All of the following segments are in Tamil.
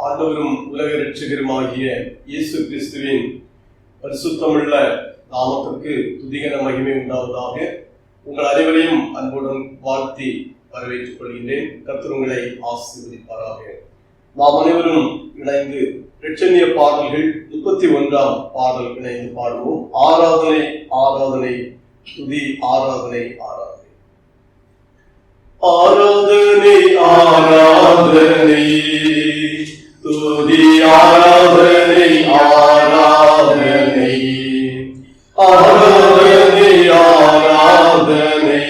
ஆண்டவரும் உலக இரட்சகருமாகிய இயேசு கிறிஸ்துவின் பரிசுத்தமுள்ள நாமத்திற்கு துதிகன மகிமை உண்டாவதாக. உங்கள் அனைவரையும் அன்புடன் வாழ்த்தி வரவேற்றுக் கொள்கின்றேன். கர்த்தர் உங்களை ஆசீர்வதிப்பாராக. நாம் அனைவரும் இணைந்து இரட்சணிய பாடல்கள் 31ஆம் பாடல் இணைந்து பாடுவோம். ஆராதனை ஆராதனை துதி ஆராதனை ஆராதனை. ஆராதனை ஆராதனை துதி ஆராதனை ஆராதனை ஆராதனை ஆராதனை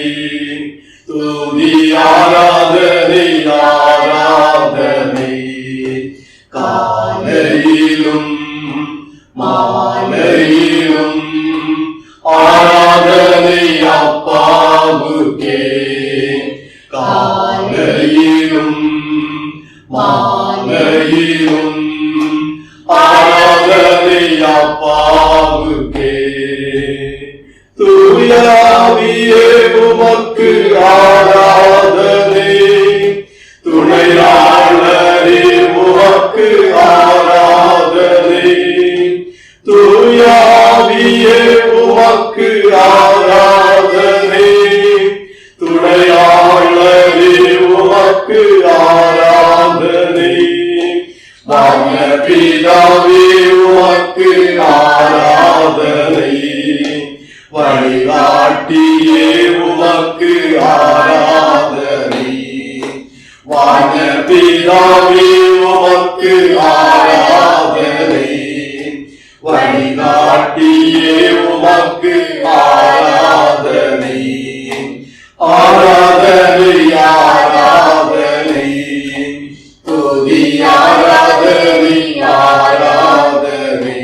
துதி ஆராதனை ஆராதனை காலையிலும் மாலையிலும் ஆராதனை அப்பாவுக்கே. காலையிலும் மாலையிலும் ஆராதனை அப்பாவுக்கே. தூயாவியே உமக்கு ஆராதனை, துணையாளரே உமக்கு ஆராதனை. தூயாவியே உமக்கு ஆராதனை, துணையாளரே உமக்கு ஆராதனை. வானபிதாவே உமக்கு ஆராதனை, வழிகாட்டியே உமக்கு ஆராதனை. வானபிதாவே உமக்கு ஆராதனை, வழிகாட்டியே உமக்கு ஆராதனை. ஆராதனை ஆராதனை துதி ஆராதனை ஆராதனை.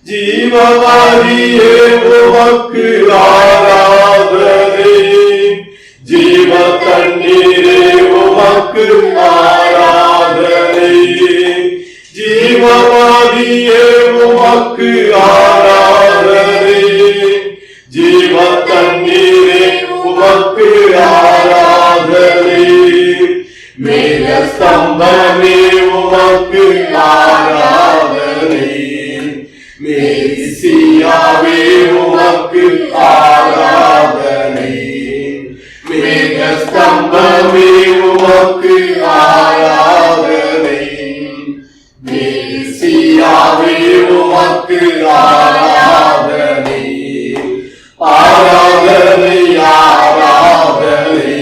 ஜீவவாரியே உமக்கு ஆராதனை, ஜீவ தண்ணீரே உமக்கு ஆராதனை. ஜீவவாரியே உமக்கு ஆராதனை, ஜீவ தண்ணீரே உமக்கு ஆராதனை. மேக ஸ்தம்பமே உமக்கு ஆராதனை, மேசியாவே உமக்கு ஆராதனை. மேக ஸ்தம்பமே உமக்கு ஆராதனை, மேசியாவே உமக்கு ஆராதனை. ஆராதனை ஆராதனை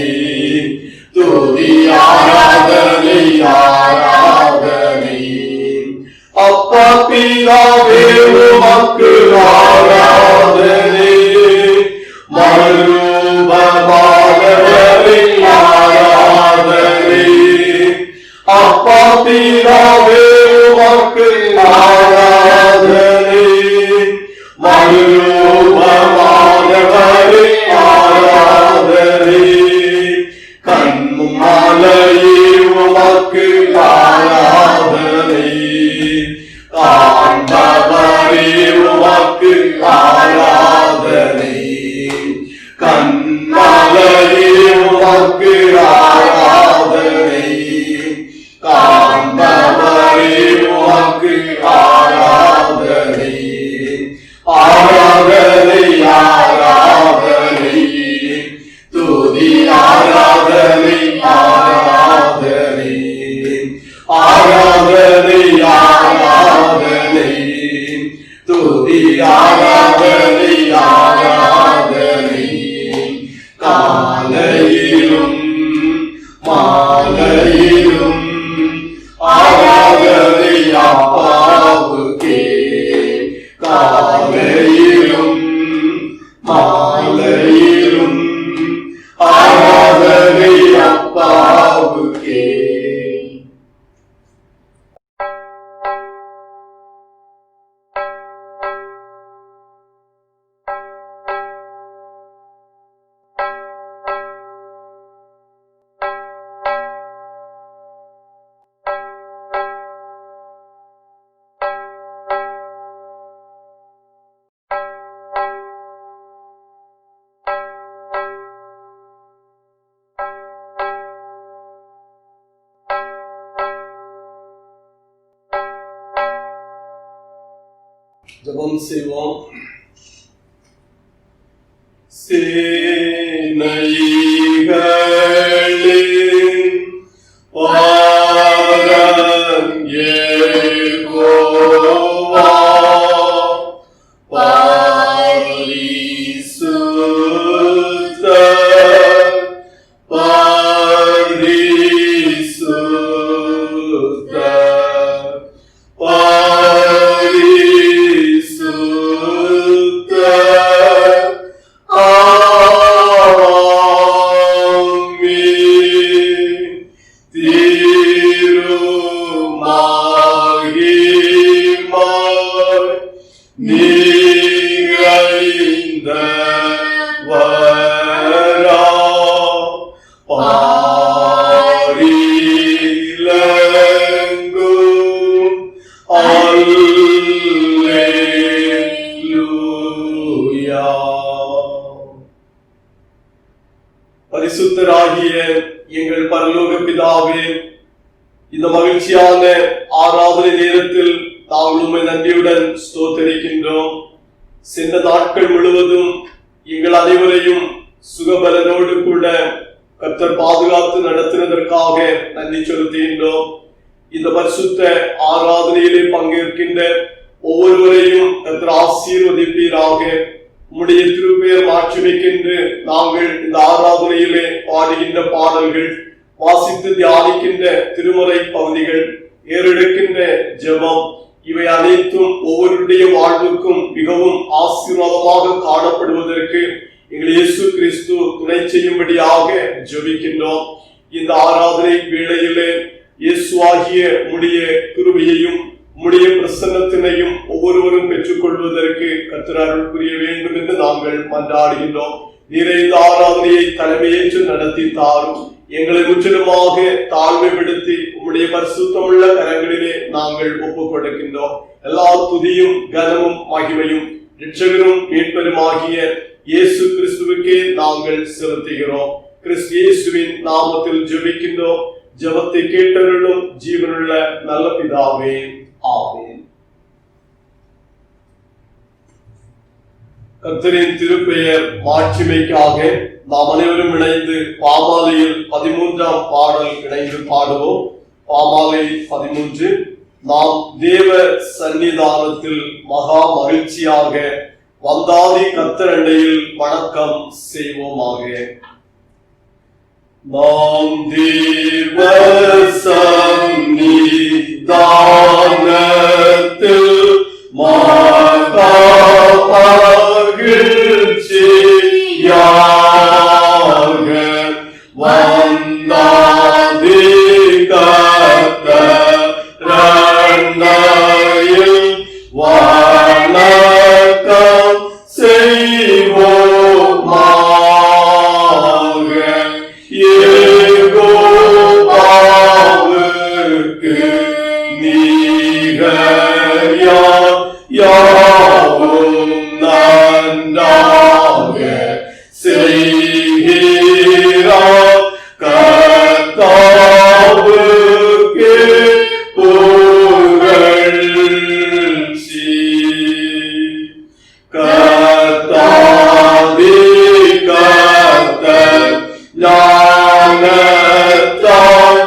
துதி ஆராதனை ஆராதனை. அப்பா பிதாவே உமக்கு ஆராதனை, மறுரூபமானவரே ஆராதனை. அப்பா பிதாவே உமக்கு ஆராதனை, மறுரூபமானவரே ஆராதனை. கண்மாலையே உமக்கு ஆராதனை, காண்பவரே உமக்கு ஆராதனை. கண்மாலையே உமக்கு ஆராதனை, காண்பவரே உமக்கு ஆராதனை. ஆராதனை ஆராதனை துதி ஆராதனை ஆராதனை. ஆராதனை ஆராதனை துதி ஆராதனை ஆராதனை. காலையிலும் மாலையிலும் ஆராதனை அப்பாவுக்கே. காலையிலும் மாலையிலும் ஆராதனை அப்பாவுக்கே. ஜெபம் செய்வோம். சேனைகளின் பாரன் யெகோவா, பரிசுத்த பரிசுத்த பரிசுத்த ஆமென். திருமகிமாய் நிறைந்தவரா, பாரிலெங்கும் அல்லேலூயா. பரிசுத்தராகிய எங்கள் பரலோக பிதாவே, இந்த மகிழ்ச்சியான ஆராதனை நேரத்தில் நாங்கள் உம்மை நன்றியுடன் ஸ்தோத்திரிக்கின்றோம். சென்ற நாட்கள் முழுவதும் எங்கள் அனைவரையும் சுகபலனோடு கூட கர்த்தர் பாதுகாத்து நடத்தினதற்காக நன்றி செலுத்துகின்றோம். இந்த பரிசுத்த ஆராதனையிலே பங்கேற்கின்ற ஒவ்வொருவரையும் கர்த்தர் ஆசீர்வதிப்பீராக. உம்முடைய திருப்பெயர் மாட்சிமைக்கென்று நாங்கள் இந்த ஆராதனையிலே பாடுகின்ற பாடல்கள், வாசித்து தியானிக்கின்ற திருமறை பகுதிகள், ஏறெடுக்கின்ற ஜெபம், இவை அனைத்தும் ஒவ்வொருடைய வாழ்வுக்கும் மிகவும் ஆசீர்வாதமாக காணப்படுவதற்கு எங்கள் இயேசு கிறிஸ்து துணை செய்யும்படியாக ஜெபிக்கின்றோம். இந்த ஆராதனை வேளையிலே இயேசுவாகிய உம்முடைய கிருபையையும் உம்முடைய பிரசன்னத்தினையும் ஒவ்வொருவரும் பெற்றுக்கொள்வதற்கு கர்த்தர் அருள் புரிய வேண்டும் என்று நாங்கள் மன்றாடுகின்றோம். நீரே இந்த ஆராதனையை தலைமையேற்று நடத்தி தாரும். எங்களை முற்றிலுமாக தாழ்மைப்படுத்தி உம்முடைய பரிசுத்தமுள்ள கரங்களிலே நாங்கள் ஒப்புக் கொடுக்கின்றோம். எல்லா துதியும் கனமும் மகிமையும் இரட்சகரும் மீட்பருமாகிய இயேசு கிறிஸ்துவுக்கே நாங்கள் செலுத்துகிறோம். கிறிஸ்து இயேசுவின் நாமத்தில் ஜெபிக்கின்றோம். ஜெபத்தை கேட்டருளும் ஜீவனுள்ள நல்ல பிதாவே, ஆமென். கர்த்தரின் திருப்பெயர் மாட்சிமைக்காக நாம் அனைவரும் இணைந்து பாமாலையில் 13ஆம் பாடல் இணைந்து பாடுவோம். பாமாலை 13. நாம் தேவ சன்னிதானத்தில் மகா மகிழ்ச்சியாக வந்தாதி கர்த்தர் அண்டையில் வணக்கம் செய்வோமாக. நாம் தேவ சன்னிதானத்தில் மகா மகிழ்ச்சியாக வந்தாதி கர்த்தர் அண்டையில் வணக்கம் செய்வோமாக. யெகோவாவுக்கு நிகர் யாவும் நன்றாக செய்கிறார். கர்த்தாவுக்கு புகழ்ச்சி. கர்த்தாதி கர்த்தர் ஞானத்தால்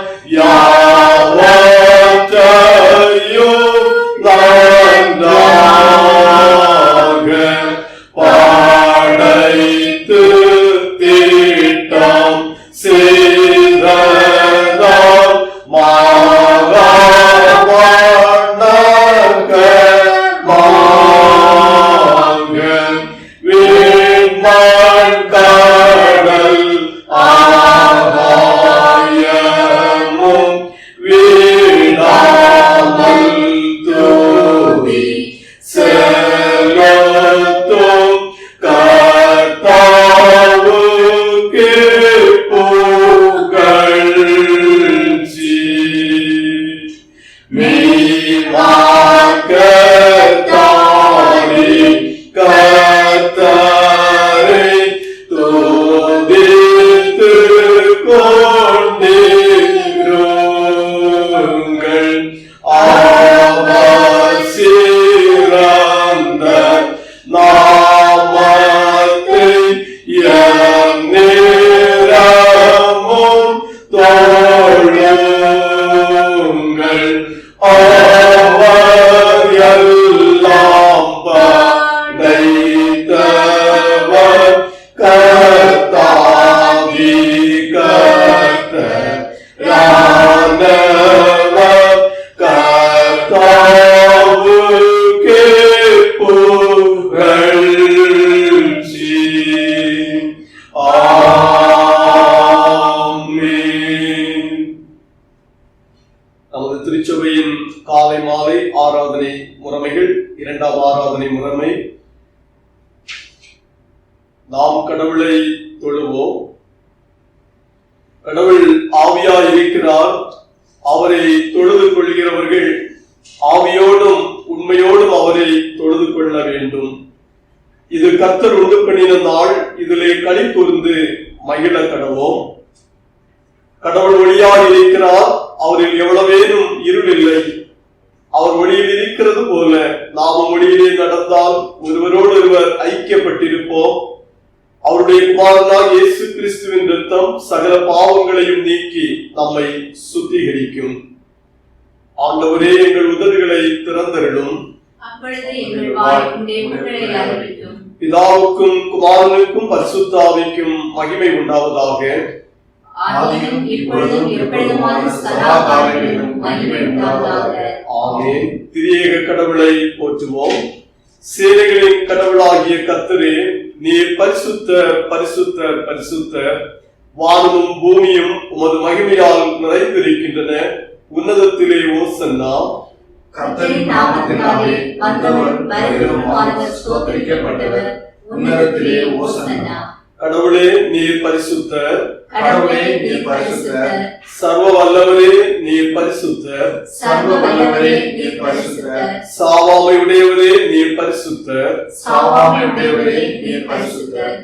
யாவற்றையும் நன்றாக படைத்து திட்டம் செய்ததால் மாவண்ணமாக வீண்மண் கடல் ஆகாயமும் வீடாமல் தூவி செலுத்தும் கர்த்தாவுக்கு புகழ்ச்சி. மெய்வாக்கத்தாரி கர்த்தரை துதித்து கொண்டிருங்கள். அவர் சிறந்த அவர் எல்லாம் படைத்தவர் கர்த்தாதி கர்த்தர் ரானவர் கர்த்தாவுக்கே புகழ்ச்சி. ஆமென். நமது திருச்சபையின் காலை மாலை ஆராதனை முறைமைகள். இரண்டாம் ஆராதனை முறைமை, நாம் கடவுளை தொழுவோம். கடவுள் ஆவியாய் இருக்கிறார். அவரை தொழுது கொள்கிறவர்கள் ஆவியோடும் உண்மையோடும் அவரை தொழுது கொள்ள வேண்டும். இது கர்த்தர் உண்டு பண்ணின நாள், இதிலே களி கூர்ந்து மகிழ கடவோம். கடவுள் ஒளியாய் இருக்கிறார். அவரில் எவ்வளவேனும் இருள் இல்லை. அவர் ஒளியில் இருக்கிறது போல நாமும் ஒளியிலே நடந்தால் ஒருவரோடு ஒருவர் ஐக்கியப்பட்டிருப்போம். அவருடைய குமாரனார் இயேசு கிறிஸ்துவின் இரத்தம் சகல பாவங்களையும் நீக்கி நம்மை சுத்திகரிக்கும். ஆண்டவரே, எங்கள் உதடுகளை திறந்தருளும். பிதாவுக்கும் குமாரனுக்கும் பரிசுத்த ஆவிக்கும் மகிமை உண்டாவதாக. ஆமென். திரியேக கடவுளை போற்றுவோம். சேனைகளின் கடவுளாகிய கர்த்தரே, நீர் பரிசுத்தர் பரிசுத்தர் பரிசுத்தர். வானமும் பூமியும் உமது மகிமையால் நிறைந்திருக்கின்றன. உன்னதத்திலே ஓசன்னா. கர்த்தரின் நாமத்தினாலே வந்தவர் வருகிறவரும் ஸ்தோத்திரிக்கப்பட்டவர். உன்னதத்திலே ஓசன்னா. கடவுளே, நீர் பரிசுத்தர். கடவுளே, நீர் பரிசுத்தர். சர்வ வல்லவரே, நீர் பரிசுத்தர். சர்வ வல்லவரே, நீர் பரிசுத்தர். சாவாமை உடையவரே, நீர் பரிசுத்தர். சாவாமை உடையவரே, நீர் பரிசுத்தர்.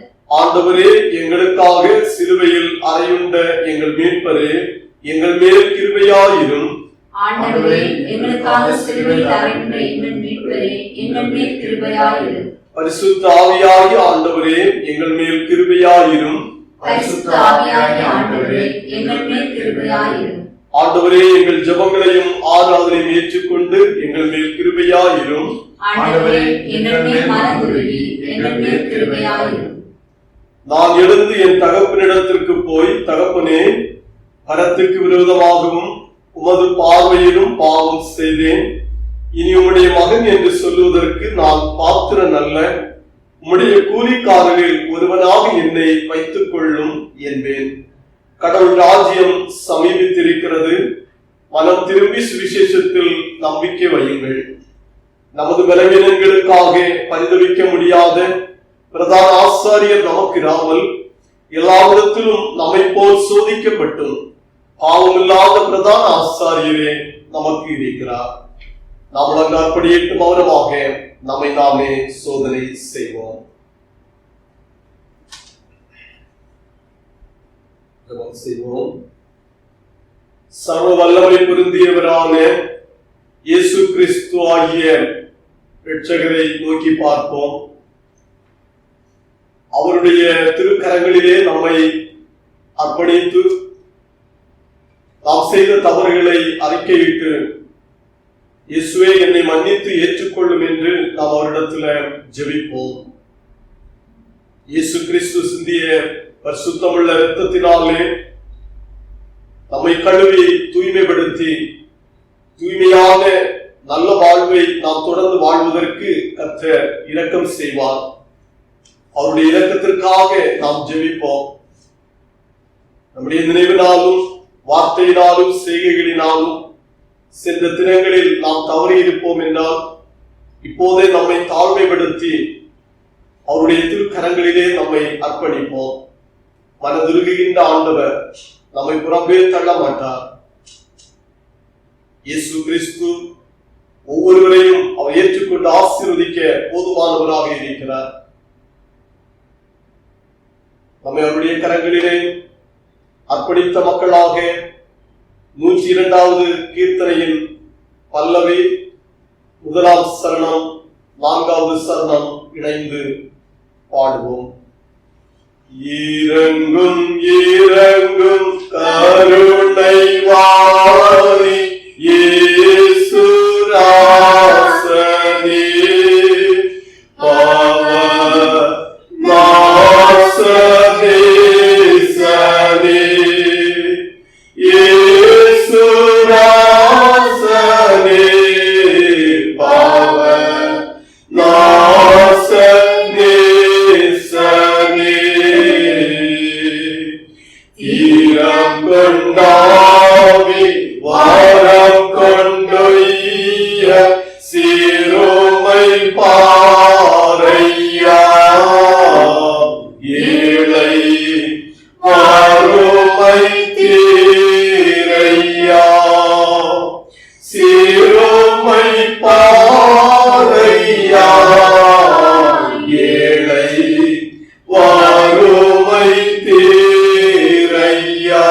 ஆண்டவரே, எங்களுக்காக சிலுவையில் அறையுண்ட எங்கள் மீட்பரே, எங்கள் மேல் கிருபையாயிரும். ஆண்டவரே, எங்களுக்காக சிலுவையில் அறையுண்ட எங்கள் மீட்பரே, எங்கள் மேல் கிருபையாயிரும். பரிசுத்த ஆவியாகிய ஆண்டவரே, எங்கள் மேல் கிருபையாயிரும். பரிசுத்த ஆவியாகிய ஆண்டவரே, எங்கள் மேல் கிருபையாயிரும். ஆண்டவரே, எங்கள் ஜெபங்களையும் ஆராதனையும் ஏற்றுக்கொண்டு எங்கள் மேல் கிருபையாயிரும். ஆண்டவரே, எங்கள் மேல் மனதுருகி எங்கள் மேல் கிருபையாயிரும். நான் எழுந்து என் தகப்பனிடத்திற்கு போய், தகப்பனே, பரத்துக்கு விரோதமாகவும் உமது பார்வையிலும் பாவம் செய்தேன். இனி உம்முடைய மகன் என்று சொல்லுவதற்கு நான் பாத்திரன் அல்ல. உம்முடைய கூலிக்காரரில் ஒருவனாக என்னை வைத்துக் கொள்ளும் என்பேன். கடவுள் ராஜ்யம் சமீபித்திருக்கிறது. மனம் திரும்பி சுவிசேஷத்தில் நம்பிக்கை வையுங்கள். நமது பலவீனங்களுக்காக பரிதவிக்க முடியாத பிரதான ஆசாரியர் நமக்கு இராமல், எல்லாவிடத்திலும் நம்மை போல் சோதிக்கப்பட்டும் பாவமில்லாத பிரதான ஆசாரியரே நமக்கு இருக்கிறார். நாம் அப்படியேட்டு மௌனமாக நம்மை நாமே சோதனை செய்வோம். சர்வ வல்லமை பொருந்தியவரான இயேசு கிறிஸ்து ஆகிய இரட்சகரை நோக்கி பார்ப்போம். அவருடைய திருக்கரங்களிலே நம்மை அர்ப்பணித்து நாம் செய்த தவறுகளை அறிக்கையிட்டு, இயேசுவே என்னை மன்னித்து ஏற்றுக்கொள்ளும் என்று நாம் அவரிடத்துல ஜெபிப்போம். இயேசு கிறிஸ்து சிந்திய பரிசுத்தமுள்ள இரத்தத்தினாலே நம்மை கழுவி தூய்மைப்படுத்தி தூய்மையான நல்ல வாழ்வை நாம் தொடர்ந்து வாழ்வதற்கு கர்த்தர் இரக்கம் செய்வார். அவருடைய இரக்கத்திற்காக நாம் ஜெபிப்போம். நம்முடைய நினைவினாலும் வார்த்தையினாலும் செய்கைகளினாலும் சென்ற தினங்களில் நாம் தவறி இருப்போம் என்றால் இப்போதே நம்மை தாழ்மைப்படுத்தி அவருடைய திருக்கரங்களிலே நம்மை அர்ப்பணிப்போம். மனதுருகுகின்ற ஆண்டவர் நம்மை புறம்பே தள்ள மாட்டார். இயேசு கிறிஸ்து ஒவ்வொருவரையும் அவர் ஏற்றுக்கொண்டு ஆசீர்வதிக்க போதுமானவராக இருக்கிறார். நம்மை அவருடைய கரங்களிலே அர்ப்பணித்த மக்களாக 102வது கீர்த்தனையின் பல்லவி, 1ஆம் சரணம், 4வது சரணம் இணைந்து பாடுவோம். இரங்கும் இரங்கும் கருணை வாரி சிறுமை பாரையா ஏழை வறுமை தீரையா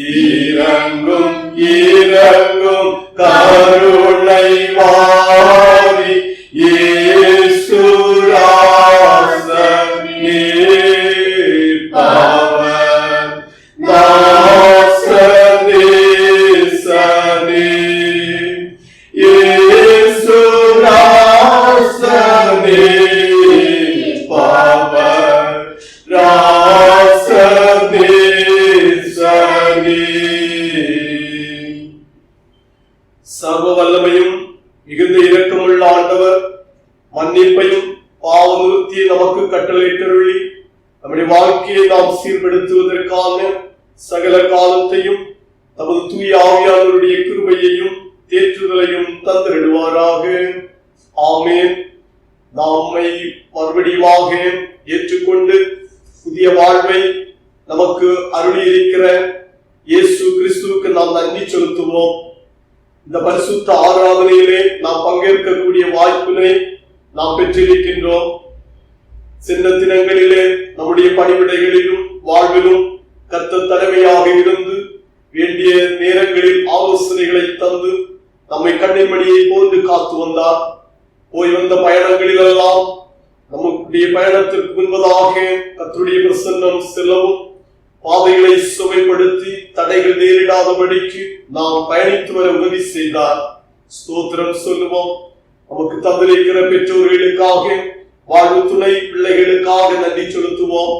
இரங்கும் இரங்கும் கருணை வாரி இயேசு ராசனே பவர் நாசனே சனே இயேசு ராசனே பவர் ராசனே சனே. சர்வ வல்லமையும் மிகுந்த இரக்கமுள்ள ஆண்டவர் மன்னிப்பையும் பாவ நிவர்த்தியை நமக்கு கட்டளையிட்டருளி நம்முடைய வாழ்க்கையை நாம் சீர்படுத்துவதற்கான சகல காலத்தையும் நமது தூய ஆவியானவருடைய கிருபையையும் தேற்றுதலையும் தந்திடுவாராக. ஆமென். நம்மை மறுபடியுமாக ஏற்றுக்கொண்டு புதிய வாழ்வை நமக்கு அருளியிருக்கிற இயேசு கிறிஸ்துவுக்கு நாம் நன்றி செலுத்துவோம். இந்த பரிசுத்த ஆராதனையிலே நாம் பங்கேற்கக்கூடிய வாய்ப்பினை நாம் பெற்றிருக்கின்றோம். சென்ற தினங்களிலே நம்முடைய பணிவிடைகளிலும் வாழ்விலும் கர்த்தர் தலைமையாக இருந்து வேண்டிய நேரங்களில் ஆலோசனைகளை தந்து நம்மை கண்ணின்மணியை போன்று காத்து வந்தார். போய் வந்த பயணங்களிலெல்லாம் நம்முடைய பயணத்திற்கு முன்பதாக கர்த்தருடைய பிரசன்னம் செல்லவும் பாதைகளை சுவைப்படுத்தி தடைகள் நேரிடாதபடிக்கு நாம் பயணித்து வர உதவி செய்தார். ஸ்தோத்திரம் சொல்லுவோம். நமக்கு தந்திருக்கிற பெற்றோர்களுக்காக, வாழ்வு துணை பிள்ளைகளுக்காக நன்றி செலுத்துவோம்.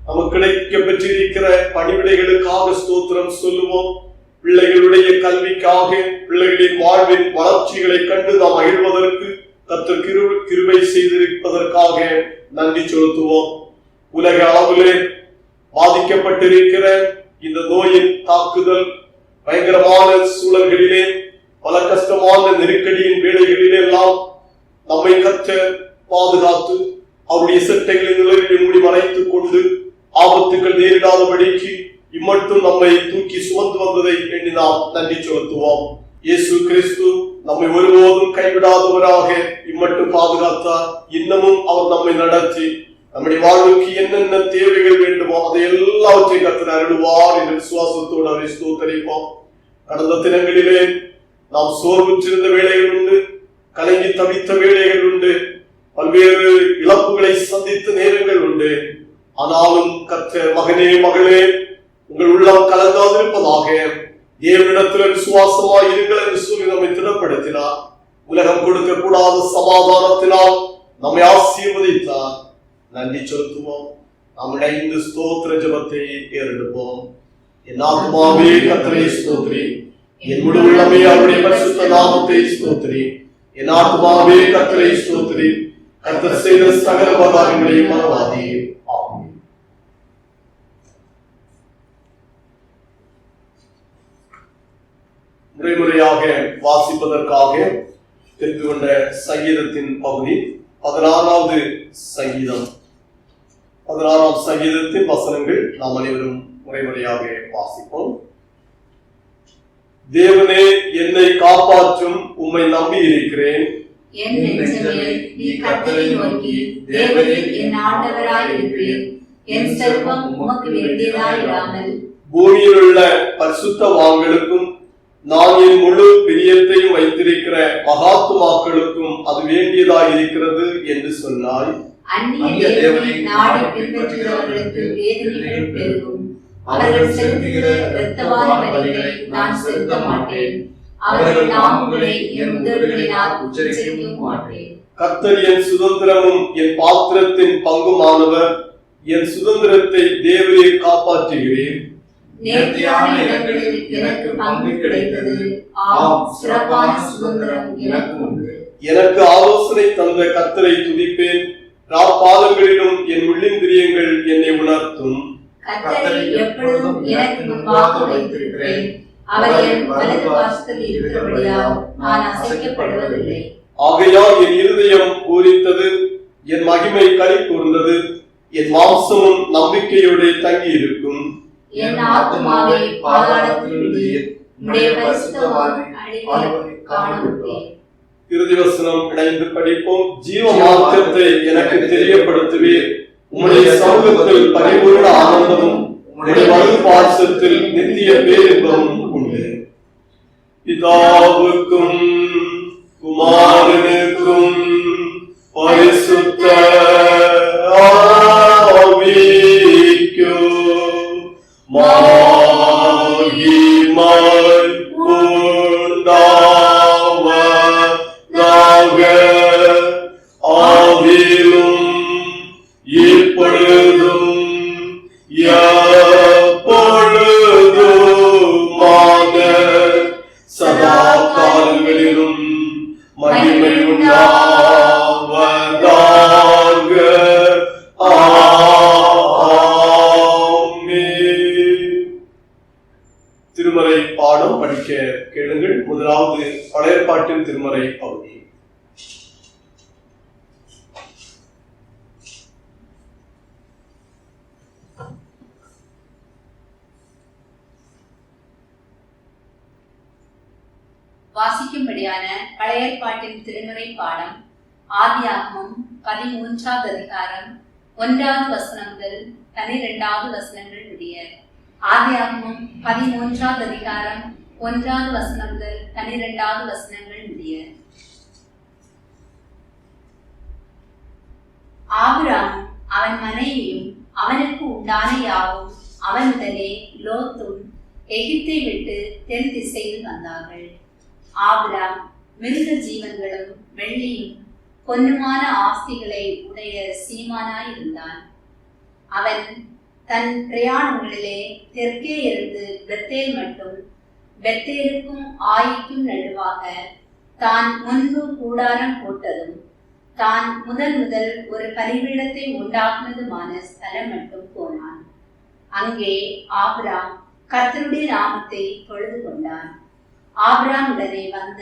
நமக்கு கிடைக்க பெற்றிருக்கிற பணிவிடைகளுக்காக ஸ்தோத்திரம் சொல்லுவோம். பிள்ளைகளுடைய கல்விக்காக, பிள்ளைகளின் வாழ்வின் வளர்ச்சிகளை கண்டு நாம் மகிழ்வதற்கு கர்த்தர் கிருபை செய்திருப்பதற்காக நன்றி செலுத்துவோம். உலக அளவிலே பாதிக்கப்பட்டிருக்கிற இந்த நோயின் தாக்குதல் பயங்கரமான சூழல்களிலே, பல கஷ்டமான நெருக்கடியின் வேளைகளிலே எல்லாம் நம்மை கர்த்தர் பாதுகாத்து அவருடைய சட்டைகளின் நிழலில் மூடி மறைத்துக் கொண்டு ஆபத்துக்கள் நேரிடாதபடிக்கு இம்மட்டும் நம்மை தூக்கி சுமந்து வந்ததை எண்ணி நாம் நன்றி செலுத்துவோம். இயேசு கிறிஸ்து நம்மை ஒருபோதும் கைவிடாதவராக இம்மட்டும் பாதுகாத்தார். இன்னமும் அவர் நம்மை நடத்தி நம்முடைய வாழ்வுக்கு என்னென்ன தேவைகள் வேண்டுமோ அதை எல்லாவற்றையும் கர்த்தர் அருளுவார் என்ற விசுவாசத்தோடு அவரை ஸ்தோத்தரிப்போம். கடந்த தினங்களிலே நாம் சோர்வுற்றிருந்த வேளைகள் உண்டு, கலங்கி தவித்த வேளைகள் உண்டு, பல்வேறு இழப்புகளை சந்தித்த நேரங்கள் உண்டு. ஆனாலும் கர்த்தர் மகனே மகளே உங்கள் உள்ளம் கலங்காதிருப்பதாக, தேவனிடத்தில் விசுவாசமாய் இருங்கள் என்று சொல்லி நம்மை திடப்படுத்தினார். உலகம் கொடுக்க கூடாத சமாதானத்தினால் நம்மை ஆசீர்வதித்தார். நன்றி செலுத்துவோம். நாம் இணைந்து ஸ்தோத்திர ஜெபத்தை ஏறெடுப்போம். என் ஆத்துமாவே கர்த்தரை ஸ்தோத்திரி, என் முழு உள்ளமே அவருடைய பரிசுத்த நாமத்தை ஸ்தோத்திரி. என் ஆத்துமாவே கர்த்தரை ஸ்தோத்திரி, கர்த்தர் செய்த சகல உபகாரங்களையும் மறவாதே. ஆமென். முறைமுறையாக வாசிப்பதற்காக தெரிந்துகொண்ட சங்கீதத்தின் பகுதி 16வது சங்கீதம். 16ஆம் சங்கீதத்தின் வசனங்கள் நாம் அனைவரும் முறைமுறையாக வாசிப்போம். தேவனே, என்னை காப்பாற்றும், உம்மை நம்பி இருக்கிறேன். என் நெஞ்சமே, நீ கர்த்தரை நோக்கி, தேவரீர் என் ஆண்டவராய் இருக்கிறீர். என் செல்வம் உமக்கு வேண்டியதாயிராமல் பூமியில் உள்ள பரிசுத்தவான்களுக்கும் நான் என் முழு பிரியத்தையும் வைத்திருக்கிற மகாத்துமாக்களுக்கும் அது வேண்டியதாய் இருக்கிறது என்று சொன்னாய். அந்நிய தேவனை நாடி பின்பற்றுகிறவர்களுக்கு வேதனைகள் பெருகும். அவர்கள் செலுத்துகிற இரத்தவாத பலிகளை நான் செலுத்த மாட்டேன். அவர்கள் நாமங்களை என் உதடுகளினால் உச்சரிக்கவும் மாட்டேன். கர்த்தர் என் சுதந்திரமும் என் பாத்திரத்தின் பங்குமானவர். என் சுதந்திரத்தை தேவரீர் காப்பாற்றுகிறேன். நேர்த்தியான இடங்களில் எனக்கு பங்கு கிடைத்தது. ஆம், சிறப்பான சுதந்திரம் எனக்கு உண்டு. எனக்கு ஆலோசனை தந்த கர்த்தரை துதிப்பேன். ராப்பாதங்களிலும் என் உள்ளிந்திரியங்கள் என்னை உணர்த்தும். கர்த்தரை எப்பொழுதும் எனக்கு முன்பாக வைத்திருக்கிறேன். அவர் என் வலது பாசத்தில் இருக்கிறபடியால் நான் அசைக்கப்படுவதில்லை. ஆகையால் என் இருதயம் பூரித்தது, என் மகிமை களி கூர்ந்தது. என் மாம்சமும் நம்பிக்கையோடு தங்கி இருக்கும். என் ஆத்துமாவை பாதாளத்தில் விடு, உம்முடைய பரிசுத்தவான் அழிவை காணும்பேன். இறுதி வசனம் இணைந்து படிப்போம். ஜீவ மார்க்கத்தை எனக்கு தெரியப்படுத்துவீர். உம்முடைய சமூகத்தில் பரிபூர்ண ஆனந்தமும் உம்முடைய வலது பார்சத்தில் நித்திய பேரின்பமும் உண்டு. பிதாவுக்கும் குமாரனுக்கும் பரிசுத்த ஆவிக்கும் மகிமை உண்டாவதாக ஆதியிலும் இப்பொழுதும் எப்பொழுதுமாக சதா காலங்களிலும் மகிமை உண்டாவதாக. ஆமென். திருமறை பாடம் படிக்க கேளுங்கள். முதலாவது பழைய ஏற்பாட்டின் திருமறை பகுதி. வாசிக்கும்படியான பழைய ஏற்பாட்டின் திருமுறை பாடம் ஆதியாகமம் 13வது அதிகாரம் 1வது வசனம் முதல் 12வது வசனங்கள் முடிய. ஆதியாகமம் 13வது அதிகாரம் 1வது வசனம் முதல் 12வது வசனங்கள் முடிய. ஆபிரகாமும் அவன் மனைவியும் அவனுக்கு உண்டான யாவும் அவனுடனே லோத்தும் எகிப்தை விட்டு தென் திசையில் வந்தார்கள். ஆபிரகாம் மிருக ஜீவன்களும் வெள்ளியும் பொன்னுமான ஆஸ்திகளை உடைய சீமானாயிருந்தான். அவன் தன் பிரயாணங்களிலே தெற்கே இருந்து பெத்தேல் மட்டும், பெத்தேலுக்கும் ஆயிக்கும் நடுவாக தான் முன்பு கூடாரம் போட்டதும் தான் முதல் ஒரு பலிபீடத்தை உண்டாக்குனதுமான ஸ்தலம் மட்டும் போனான். அங்கே ஆபிரகாம் கர்த்தருடைய நாமத்தை தொழுது கொண்டான். ஆபிரகாம் உடனே வந்த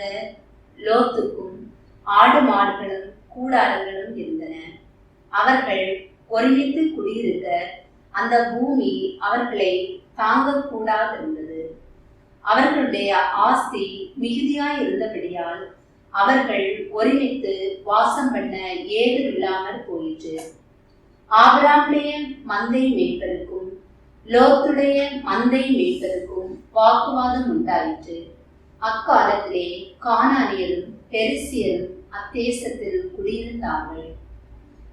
லோத்துக்கும் ஆடு மாடுகளும் கூடாரங்களும் இருந்தன. அவர்கள் ஒருமித்து குடியிருக்க அந்த பூமி அவர்களை தாங்கக்கூடாதிருந்தது. அவர்களுடைய ஆஸ்தி மிகுதியாய் இருந்தபடியால் அவர்கள் ஒருமித்து வாசம் பண்ண ஏதுமில்லாமற் போயிற்று. ஆபிரகாமுடைய மந்தை மேய்ப்பருக்கும் லோத்துடைய மந்தை மேய்ப்பருக்கும் வாக்குவாதம் உண்டாயிற்று. அக்காலத்திலே கானானியரும் பெரிசியரும் அத்தேசத்தில் குடியிருந்தார்கள்.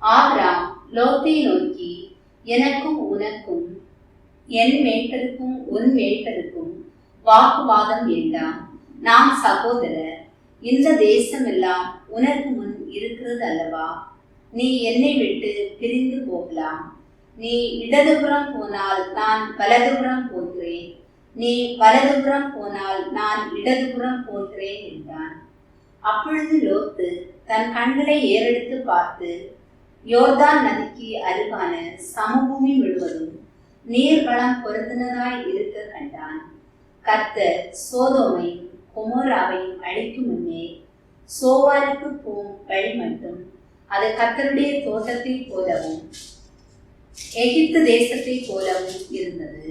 ஆபிரகாம் லோத்தை நோக்கி, எனக்கும் உனக்கும் என் மேய்ப்பருக்கும் உன் மேய்ப்பருக்கும் வாக்குவாதம் வேண்டாம். நாம் சகோதரர். இந்த தேசமெல்லாம் உனக்கு முன் இருக்கிறது அல்லவா? நீ என்னை விட்டு பிரிந்து போகலாம். நீ இடதுபுறம் போனால் நான் வலதுபுறம் போகிறேன், நீ வலதுபுறம் போனால் நான் இடதுபுறம் போகிறேன் என்றான். அப்பொழுது லோத்து தன் கண்களை ஏறெடுத்து பார்த்து யோர்தான் நதிக்கு அருகான சமபூமி முழுவதும் நீர்வளம் பொருந்தினதாய் இருக்க கண்டான். கர்த்தர் சோதோமையும் கொமோராவையும் அழிக்கும் முன்னே சோவாருக்கு போம் வழி மட்டும் அது கர்த்தருடைய தோட்டத்தை போலவும் எகிப்து தேசத்தை போலவும் இருந்தது.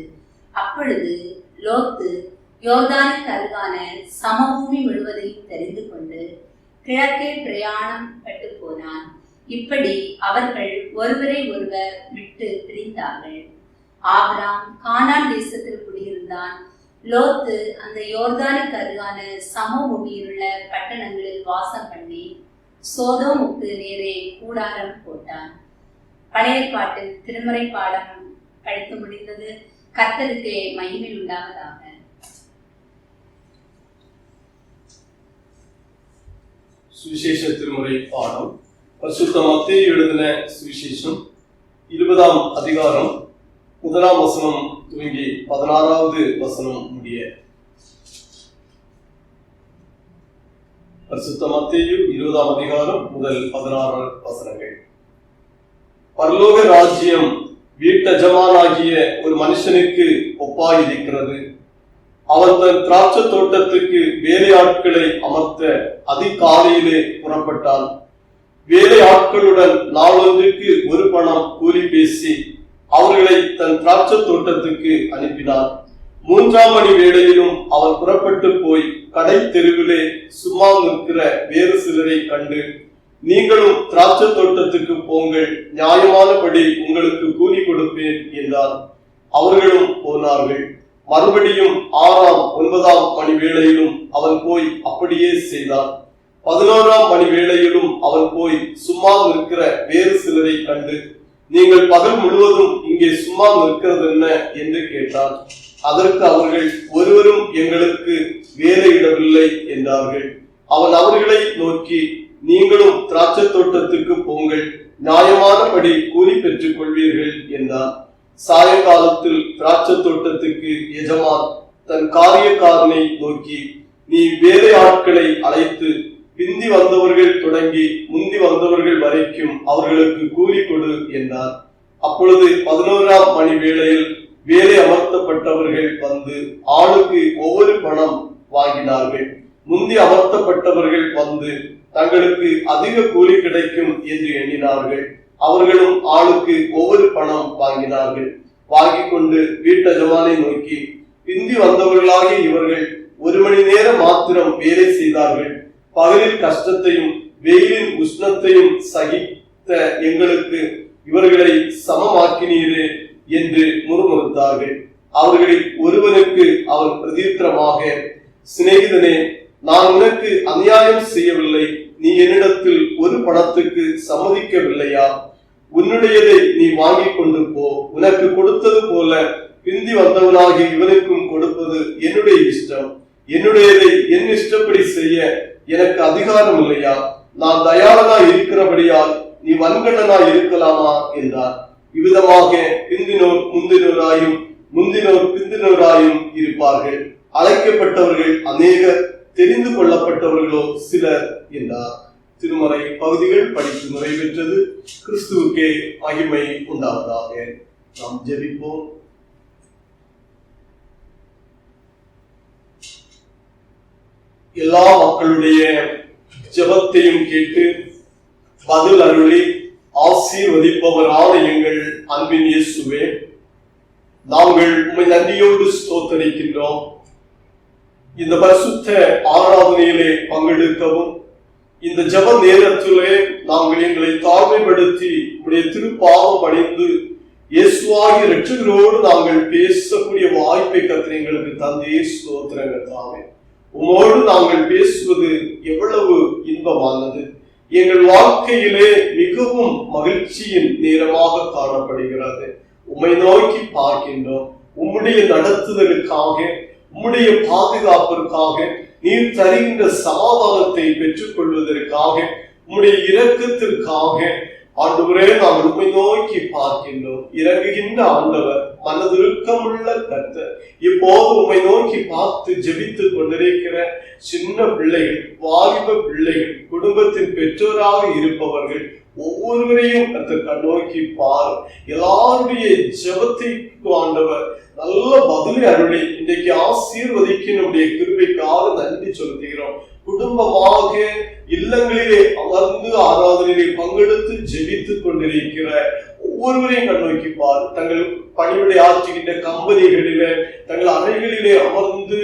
அப்பொழுது லோத்து யோர்தானுக்கு அருகான சமபூமி முழுவதையும் தெரிந்து கொண்டு கிழக்கே பிரயாணம் பட்டு போனான். இப்படி அவர்கள் ஒருவரை ஒருவர் விட்டு பிரிந்தார்கள். ஆபிரகாம் கானான் தேசத்தில் குடியிருந்தான். லோத்து அந்த யோர்தானுக்கு அருகான சமபூமியிலுள்ள பட்டணங்களில் வாசம் பண்ணி சோதோமுக்கு நேரே கூடாரம் போட்டான். பழைய ஏற்பாட்டின் திருமறை பாடம் படித்து முடிந்தது. கர்த்தருக்கு மகிமை உண்டாவதாக. சுவிசேஷ திருமுறை பாடம். பரிசுத்த மத்தேயு எழுதின சுவிசேஷம் 20ஆம் அதிகாரம் 1ஆம் வசனம் துவங்கி 16வது வசனம் முடிய. பரிசுத்த மத்தேயு 20ஆம் அதிகாரம் முதல் 16 வசனங்கள். பரலோக ராஜ்யம் வீட்டஜமானாகிய ஒரு மனுஷனுக்கு ஒப்பாயிருக்கிறது. அவன் தன் திராட்சை தோட்டத்துக்கு வேலையாட்களை அமர்த்த அதிகாலையிலே புறப்பட்டான். வேலையாட்களுடன் நாளொன்றுக்கு ஒரு பணம் கூலி பேசி அவர்களை தன் திராட்சை தோட்டத்துக்கு அனுப்பினான். 3ஆம் மணி வேளையிலும் அவன் புறப்பட்டு போய் கடை தெருவிலே சும்மா நிற்கிற வேறு சிலரை கண்டு, நீங்களும் திராட்சை தோட்டத்துக்கு போங்கள், நியாயமானபடி உங்களுக்கு கூலி கொடுப்பேன் என்றான். அவர்களும் போனார்கள். மறுபடியும் 6ஆம் 9ஆம் மணி வேளையிலும் அவன் போய் அப்படியே செய்தான். 11ஆம் மணி வேளையிலும் அவன் போய் சும்மா நிற்கிற வேறு சிலரை கண்டு, நீங்கள் பகல் முழுவதும் இங்கே சும்மா நிற்கிறது என்ன என்று கேட்டான். அதற்கு அவர்கள், ஒருவரும் எங்களுக்கு வேலையிடவில்லை என்றார்கள். அவன் அவர்களை நோக்கி, நீங்களும் திராட்சை தோட்டத்துக்கு போங்கள், நியாயமானபடி கூலி பெற்றுக் கொள்வீர்கள் என்றான். சாயங்காலத்தில் திராட்சை தோட்டத்துக்கு எஜமான் தன் காரியக்காரனை நோக்கி, நீ வேலை ஆட்களை அழைத்து பிந்தி வந்தவர்கள் தொடங்கி முந்தி வந்தவர்கள் வரைக்கும் அவர்களுக்கு கூலி கொடு என்றார். அப்பொழுது 11ஆம் மணி வேளையில் வேலை அமர்த்தப்பட்டவர்கள் வந்து ஆளுக்கு ஒவ்வொரு பணம் வாங்கினார்கள். முந்தி அமர்த்தப்பட்டவர்கள் வந்து தங்களுக்கு அதிக கூலி கிடைக்கும் என்று எண்ணினார்கள். அவர்களும் ஆளுக்கு ஒவ்வொரு பணம் வாங்கினார்கள். வாங்கி கொண்டு வீட்டஜமானை நோக்கி, பிந்தி வந்தவர்களாகிய இவர்கள் 1 மணி நேரம் மாத்திரம் வேலை செய்தார்கள். பகலில் கஷ்டத்தையும் வெயிலின் உஷ்ணத்தையும் சகித்த எங்களுக்கு இவர்களை சமமாக்கினீரே என்று முறுமுறுத்தார்கள். அவர்களில் ஒருவனுக்கு அவன் பிரதித்திரமாக, சிநேகிதனே, நான் உனக்கு அநியாயம் செய்யவில்லை. நீ என்னிடத்தில் ஒரு பணத்துக்கு சம்மதிக்கவில்லையா? உன்னுடையதை நீ வாங்கி கொண்டு போ. உனக்கு கொடுத்தது போல பிந்தி வந்தவனாகி இவனுக்கும் கொடுப்பது என்னுடைய இஷ்டம். என்னுடையதை என் இஷ்டப்படி செய்ய எனக்கு அதிகாரம் இல்லையா? நான் தயாளனாய் இருக்கிறபடியால் நீ வன்கண்ணனாய் இருக்கலாமா என்றார். இவ்விதமாக பிந்தினோர் முந்தினோராயும் முந்தினோர் பிந்தினோராயும் இருப்பார்கள். அழைக்கப்பட்டவர்கள் அநேகர், தெரிந்து கொள்ளப்பட்டவர்களோ சிலர் என்றார். திருமறை பகுதிகள் படித்து நிறைவேற்றது. கிறிஸ்துவுக்கே மகிமை உண்டாவதாக. நாம் ஜெபிப்போம். எல்லா மக்களுடைய ஜெபத்தையும் கேட்டு பதில் அருளி ஆசீர்வதிப்பவரான எங்கள் அன்பின் இயேசுவே, நாங்கள் உம்மை நன்றியோடு ஸ்தோத்தரிக்கின்றோம். இந்த பரிசுத்த ஆராதனையிலே பங்கெடுக்கவும், இந்த ஜெப நேரத்திலே நாங்கள் எங்களை தாழ்மைப்படுத்தி உடைய திருப்பாதம் பணிந்து இயேசுவாகிய இரட்சகரோடு நாங்கள் பேசக்கூடிய வாய்ப்பை கர்த்தர் எங்களுக்கு தந்தே ஸ்தோத்திரங்கள் தாமே. உம்மோடு நாங்கள் பேசுவது எவ்வளவு இன்பமானது. எங்கள் வாழ்க்கையிலே மிகவும் மகிழ்ச்சியின் நேரமாக காணப்படுகிறது. உம்மை நோக்கி பார்க்கின்றோம். உம்முடைய நடத்துதலுக்காக, உம்முடைய பாதுகாப்பிற்காக, நீர் தருகின்ற சமாதானத்தை பெற்றுக் கொள்வதற்காக, உம்முடைய இரக்கத்திற்காக ஆண்டவரே நாங்கள் உம்மை நோக்கி பார்க்கின்றோம். இறங்குகின்ற ஆண்டவர், மனதிருக்கமுள்ள கர்த்தர், இப்போது உம்மை நோக்கி பார்த்து ஜெபித்துக் கொண்டிருக்கிற சின்ன பிள்ளைகள், வாலிப பிள்ளைகள், குடும்பத்தின் பெற்றோராக இருப்பவர்கள் ஒவ்வொருவரையும் கர்த்தர் கண்ணோக்கி பார். எல்லாருடைய ஜெபத்திற்கு ஆண்டவர் நல்ல பதிலை அருளி இன்றைக்கு ஆசீர்வதிக்கு நம்முடைய கிருபைக்காக நன்றி செலுத்துகிறோம். குடும்பமாக இல்லங்களிலே அமர்ந்து ஆராதனையிலே பங்கெடுத்து ஜெபித்துக் கொண்டிருக்கிற ஒவ்வொருவரையும் கண்ணோக்கி பார். தங்கள் பணிவிடை ஆற்றுகின்ற கம்பெனிகளிலே, தங்கள் அறைகளிலே அமர்ந்து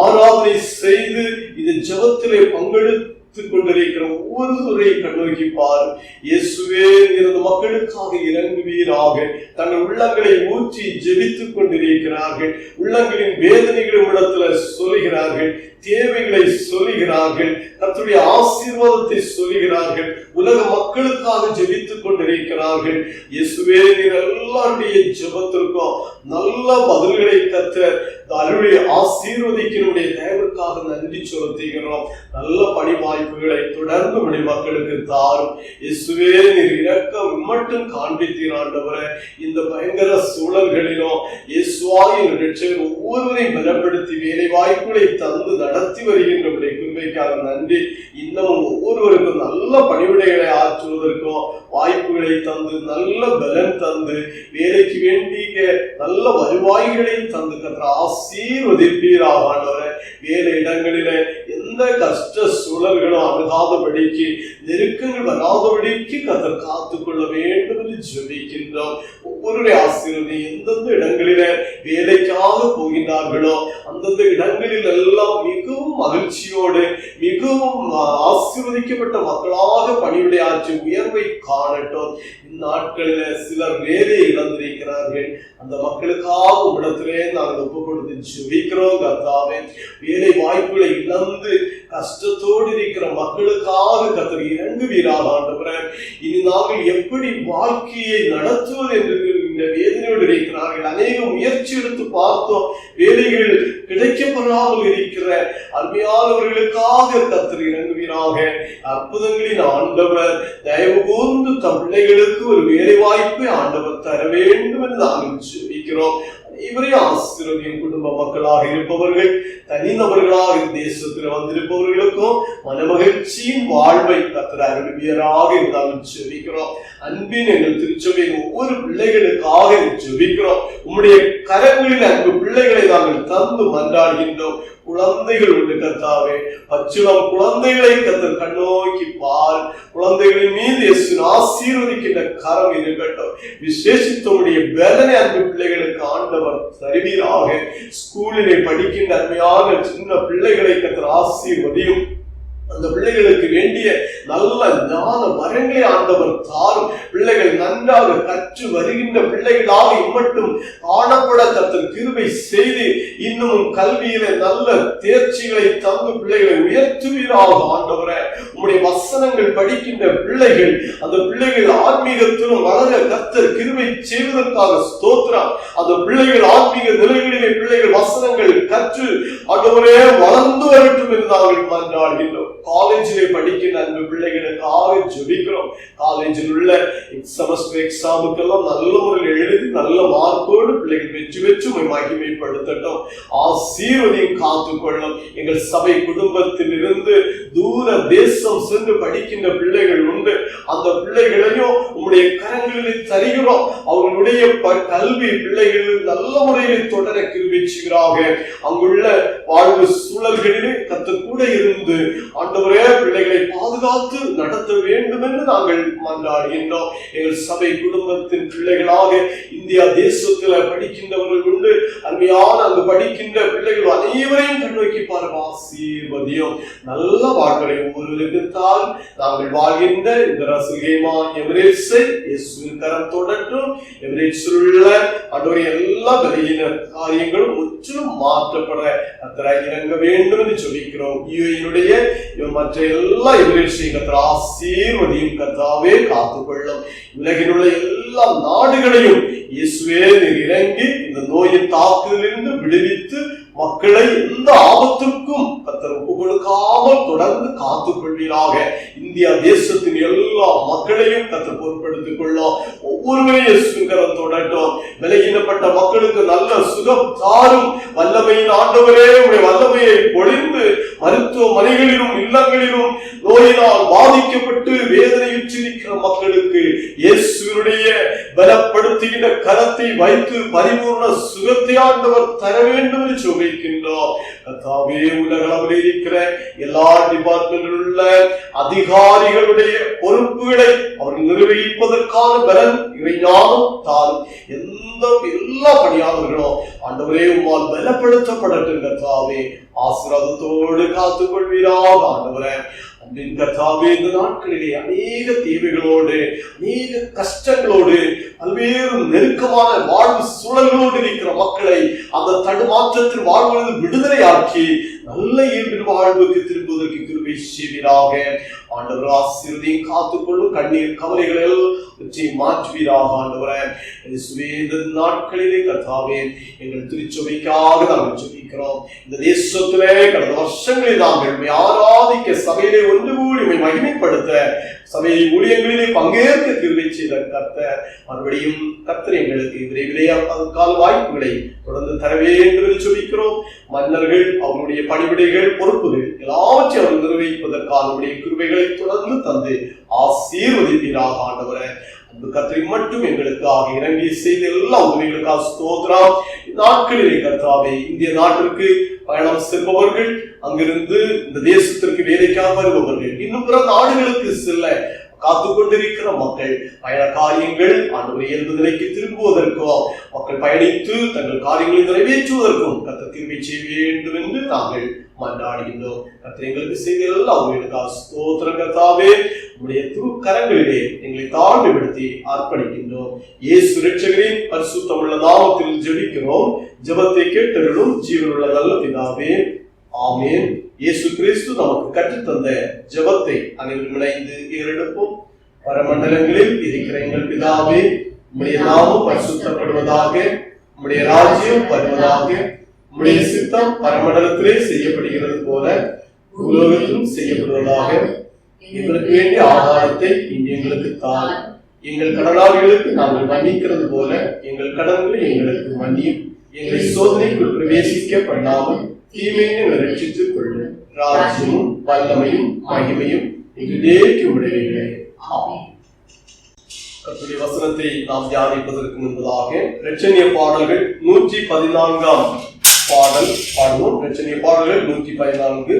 ஆராதனை செய்து இந்த ஜெபத்திலே பங்கெடுத்து கொண்டிருக்கிற ஒவ்வொருவரையும் கண்ணோக்கி பார். இயேசுவே, இந்த மக்களுக்காக இறங்குவீராக. தங்கள் உள்ளங்களை ஊற்றி ஜெபித்துக் கொண்டிருக்கிறார்கள். உள்ளங்களின் வேதனைகளும் இடத்துல சொல்லுகிறார்கள், தேவைகளை சொல்லுகிறார்கள், கர்த்தருடைய ஆசீர்வாதத்தை சொல்லுகிறார்கள். உலக மக்களுக்காக ஜெபித்துக் கொண்டிருக்கிறார்கள். இயேசுவே, நீர் எல்லாருடைய ஜெபத்திற்கும் நல்ல பதில்களை கர்த்தர் அருளி ஆசீர்வதிக்கினுடைய தேவனுக்காக நன்றி செலுத்துகிறோம். நல்ல பணி வாய்ப்புகளை தொடர்ந்து உடைய மக்களுக்கு தாரும். இயேசுவே, நீர் இரக்கம் மட்டும் காண்பித்தீர் ஆண்டவரே. இந்த பயங்கர சூழல்களிலும் இயேசுவாகிய இரட்சகர் ஒவ்வொருவரையும் பலப்படுத்தி வேலை வாய்ப்புகளை தந்து நடத்தி வருகின்ற கிருபைக்காக நன்றி. இன்னமும் ஒவ்வொருவருக்கும் நல்ல பணிவிடைகளை ஆற்றுவதற்கும் வாய்ப்புகளை தந்து, நல்ல பலன் தந்து, வேலைக்கு வேண்டிய நல்ல வருவாய்களை தந்து கர்த்தர் ஆசீர்வதிப்பீராக ஆண்டவரே. வேலை இடங்களிலே எந்த எந்த கஷ்ட சூழல்களும் அணுகாதபடிக்கு, நெருக்கங்கள் வராதபடிக்கு கர்த்தர் காத்துக்கொள்ள வேண்டும் என்று ஜெபிக்கின்றோம். ஒவ்வொருடைய ஆசீர்வதி எந்தெந்த இடங்களில வேலைக்காக போகின்றார்களோ அந்தந்த இடங்களில் எல்லாம் மிகவும் மகிழ்ச்சியோடு மிகவும் ஆசீர்வதிக்கப்பட்ட மக்களாக பணிவிடையாற்றி உயர்வை காணட்டும். இந்நாட்களில சிலர் வேலையை இழந்திருக்கிறார்கள். அந்த மக்களுக்காக உடத்திலே நாங்கள் ஒப்பு கொடுத்து ஜெபிக்கிறோம். கர்த்தாவே, வேலை வாய்ப்புகளை இழந்து கஷ்டத்தோடு இருக்கிற மக்களுக்காக கர்த்தர் இறங்குவீராக ஆண்டவரே. இனி நாங்கள் எப்படி வாழ்க்கையை நடத்துவது என்று வேதனையோடு இருக்கிறார்கள். அநேக முயற்சி எடுத்து பார்த்தோம், வேலைகள் கிடைக்கப்படாமல் இருக்கிற அருமையானவர்களுக்காக கர்த்தர் இறங்குவீராக. அற்புதங்களின் ஆண்டவர் தயவு கூர்ந்து தம் பிள்ளைகளுக்கு ஒரு வேலை வாய்ப்பை ஆண்டவர் தர வேண்டும் என்று நாங்கள் ஜெபிக்கிறோம். அனைவரையும் ஆசீர்வதியும். குடும்ப மக்களாக இருப்பவர்கள், தனிநபர்களாக தேசத்தில் வந்திருப்பவர்களுக்கும் மனமகிழ்ச்சியின் வாழ்வை கர்த்தர் அருள்வீராக இருந்தாலும் ஜெபிக்கிறோம். அன்பின் எங்கள் திருச்சபையின் ஒவ்வொரு பிள்ளைகளுக்காக ஜெபிக்கிறோம். உம்முடைய கரங்களில் அன்பு பிள்ளைகளை நாங்கள் தந்து மன்றாடுகின்றோம். குழந்தைகள் உண்டு கர்த்தாவே, பச்சிளம் குழந்தைகளை கர்த்தர் கண்ணோக்கி பார். குழந்தைகளின் மீது இயேசு ஆசீர்வதிக்கின்ற கரம் இருக்கட்டும். விசேஷித்தோடைய பலனை அன்பு பிள்ளைகளுக்கு ஆண்டவர் தருவீராக. ஸ்கூலிலே படிக்கின்ற அருமையான சின்ன பிள்ளைகளை கர்த்தர் ஆசீர்வதியும். அந்த பிள்ளைகளுக்கு வேண்டிய நல்ல ஞான வரங்களை ஆண்டவர் தாரும். பிள்ளைகள் நன்றாக கற்று வருகின்ற பிள்ளைகளாக இம்மட்டும் காணப்பட கர்த்தர் கிருபை செய்து இன்னும் கல்வியில நல்ல தேர்ச்சிகளை தந்து பிள்ளைகளை உயர்த்துவீராக ஆண்டவரே. உம்முடைய வசனங்கள் படிக்கின்ற பிள்ளைகள், அந்த பிள்ளைகள் ஆன்மீகத்திலும் வளர கர்த்தர் கிருபை செய்வதற்காக ஸ்தோத்திரம். அந்த பிள்ளைகள் ஆன்மீக நிலைகளிலே பிள்ளைகள் வசனங்கள் கற்று ஆண்டவரே வளர்ந்து வரட்டும் என்று நாங்கள் மன்றாடுகின்றோம். காலேஜிலே படிக்கின்ற அந்த பிள்ளைகளுக்காக ஜெபிக்கிறோம். காலேஜில் உள்ள செமஸ்டர் எக்ஸாமுக்கெல்லாம் நல்ல முறையில் எழுதி நல்ல மார்க்கோடு பிள்ளைகள் வெற்றி வெற்றி மகிமைப்படுத்தட்டும். ஆசீர்வதியும் காத்துக்கொள்ளும். எங்கள் சபை குடும்பத்தில் இருந்து தூர தேசம் சென்று படிக்கின்ற பிள்ளைகள் உண்டு. அந்த பிள்ளைகளையும் உங்களுடைய கரங்களில் தருகிறோம். அவர்களுடைய கல்வி பிள்ளைகள் நல்ல முறையில் தொடர கிருபிச்சுகிறாக. அங்குள்ள வாழ்வு சூழல்களிலே கர்த்தர் கூட இருந்து ஆண்டவரே பிள்ளைகளை பாதுகாத்து நடத்த வேண்டும் என்று நாங்கள் மன்றாடுகின்றோம். எங்கள் சபை குடும்பத்தின் பிள்ளைகளாக இந்தியா தேசத்தில் படிக்கின்றவர்கள் உண்டு. அருமையான அங்கு படிக்கின்ற பிள்ளைகள் அனைவரையும் கண்ணோக்கி பாருங்க. ஆசீர்வதியும். நல்ல வாழ்வை ஒவ்வொருவருக்கு தான் நாங்கள் வாழ்கின்ற இந்த ரசல்கேமா எமிரேட்ஸை இயேசுவின் கரம் தொடட்டும். எமிரேட்ஸில் உள்ள ஆண்டவரே எல்லா பலவீன காரியங்களும் முற்றிலும் மாற்றப்பட கர்த்தர் இறங்க வேண்டும் என்று சொல்லிக்கிறோம். யுஏஇனுடைய மற்ற எல்லா எமிரேட்ஸையும் கர்த்தர் ஆசீர்வதியும். கர்த்தாவே காத்துக்கொள்ளும். உலகில் உள்ள எல்லா நாடுகளையும் இயேசுவே இறங்கி இந்த நோயின் தாக்குதலிருந்து விடுவித்து மக்களை எந்த ஆபத்திற்கும் கர்த்தர் ஒப்பு கொடுக்காமல் தொடர்ந்து காத்துக் கொள்வீராக. இந்தியா தேசத்தின் எல்லா மக்களையும் கர்த்தர் பொறுப்படுத்திக் கொள்ளும். ஒவ்வொருவரையும் சுகரம் தொடட்டும். விலகினப்பட்ட மக்களுக்கு நல்ல சுகம் தாரும். வல்லமையின் ஆண்டவரே உடைய வல்லமையை பொழிந்து மருத்துவமனைகளிலும் இல்லங்களிலும் நோயினால் பாதிக்கப்பட்டு வேதனையுற்றிருக்கிற மக்களுக்கு இயேசுவினுடைய பலப்படுத்துகின்ற கரத்தை வைத்து பரிபூர்ண சுகத்தை ஆண்டவர் தர வேண்டும் என்று சொல்லியிருக்கின்றோம். கர்த்தாவே, உலக அளவில் இருக்கிற எல்லா டிபார்ட்மெண்டில் உள்ள அதிகாரிகளுடைய பொறுப்புகளை அவர்கள் நிர்வகிப்பதற்கான பலன் இறைஞானம் தாரும். எல்லா பணியாளர்களும் ஆண்டவரே உம்மால் பலப்படுத்தப்படட்டும். கர்த்தாவே, ஆசீர்வாதத்தோடு காத்துக் கொள்வீராக. ஆண்டவரே, அன்பின் கர்த்தாவே, இந்த நாட்களிலே அநேக தேவைகளோடு அநேக கஷ்டங்களோடு பல்வேறு நெருக்கமான வாழ்வு சூழல்களோடு இருக்கிற மக்களை அந்த தடுமாற்றத்தில் வாழ்வது விடுதலையாக்கி நல்ல இயல்பின் வாழ்வுக்கு திரும்புவதற்கு கிருபை செய்வீராக. ஆண்டவர் ஆசீர்வதியும் காத்துக்கொள்ளும். கண்ணீர் கவலைகள் மாற்றுவீராக. ஆண்டவரே, இந்த நாட்களிலே கர்த்தாவே எங்கள் திருச்சபைக்காக நாங்கள் ஜெபிக்கிறோம். இந்த தேசத்திலே கடந்த வருஷங்களில் நாங்கள் ஆராதிக்க சபையிலே ஒன்று கூடி மகிமைப்படுத்த சபை ஊழியங்களிலே பங்கேற்க கிருபை செய்த கர்த்தர் மறுபடியும் கர்த்தர் எங்களுக்கு விரைவிலே அதுக்கான வாய்ப்புகளை தொடர்ந்து தர வேண்டும் என்று சொல்லிக்கிறோம். மன்னர்கள் அவருடைய பணிவிடைகள் பொறுப்புகள் எல்லாவற்றையும் அவர் நிர்வகிப்பதற்கான கிருபைகளை தொடர்ந்து தந்து ஆசீர்வதிப்பீராக. ஆண்டவரே, அந்த கர்த்தரை மட்டும் எங்களுக்காக இறங்கி செய்த எல்லா உதவிகளுக்காக ஸ்தோத்திரம். நாட்களிலே கர்த்தாவே இந்திய நாட்டிற்கு பயணம் செல்பவர்கள், அங்கிருந்து இந்த தேசத்திற்கு வேலைக்காக வருபவர்கள், இன்னும் பிற நாடுகளுக்கு செல்ல காத்து கொண்டிருக்கிற மக்கள், பயண காரியங்கள் ஆண்டவரை இயல்பு நிலைக்கு திரும்புவதற்கோ, மக்கள் பயணித்து தங்கள் காரியங்களை நிறைவேற்றுவதற்கும் கர்த்தர் கிருபை செய்ய வேண்டும் என்று நாங்கள் மன்றாடுகின்றோம். கர்த்தர் எங்களுக்கு செய்த எல்லா உங்களுக்காக ஸ்தோத்திரம். கர்த்தாவே உம்முடைய கரங்களிலே எங்களை தாழ்மைப்படுத்தி அர்ப்பணிக்கின்றோம். இயேசு இரட்சகரின் பரிசுத்தமுள்ள நாமத்தில் ஜெபிக்கிறோம். ஜெபத்தை கேட்டருளும் ஜீவனுள்ள நல்ல பிதாவே, ஆமென். இயேசு கிறிஸ்து நமக்கு கற்றுத்தந்த ஜெபத்தை அனைவரும் இணைந்து ஏறெடுப்போம். பரமண்டலங்களில் இருக்கிற எங்கள் பிதாவே, உம்முடைய நாமம் பரிசுத்தப்படுவதாக, உம்முடைய ராஜ்யம் வருவதாக, உம்முடைய சித்தம் பரமண்டலத்திலே செய்யப்படுகிறது போல பூலோகத்திலும் செய்யப்படுவதாக. எங்களுக்கு வேண்டிய ஆகாரத்தை இன்று எங்களுக்கு தார். எங்கள் கடனாளிகளுக்கு நாங்கள் மன்னிக்கிறது போல எங்கள் கடன்களை எங்களுக்கு மன்னியும். எங்களை சோதனைக்குள் பிரவேசிக்க பண்ணாமல் தீமையை ரட்சித்துக் கொள்ளும். ராஜ்யமும் வல்லமையும் மகிமையும் இன்றைக்கு உடையவே. ஆமென். கர்த்தருடைய வசனத்தை நாம் தியானிப்பதற்கு முன்பதாக இரட்சணிய பாடல்கள் 114 பாடல் பாடுவோம். இரட்சணிய பாடல்கள் 114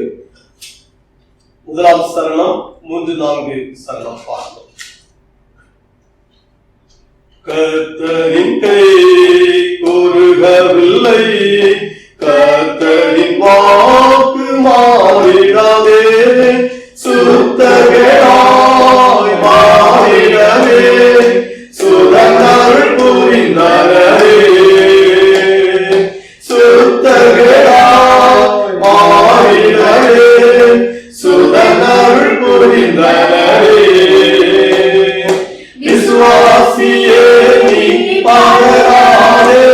முதலாம் சரணம் 3-4 சரணம் பாடுவோம். கர்த்தரின் கை குறுகவில்லை, கர்த்தரின் வாக்கு மாறிடாதே, சுத்தகராய் மாறிடவே, சுதந்தருள் புரிந்தனரே, சுத்தகராய் மாறிடவே, சுதந்தருள் புரிந்தனரே. விசுவாசியே நீ பாராதே,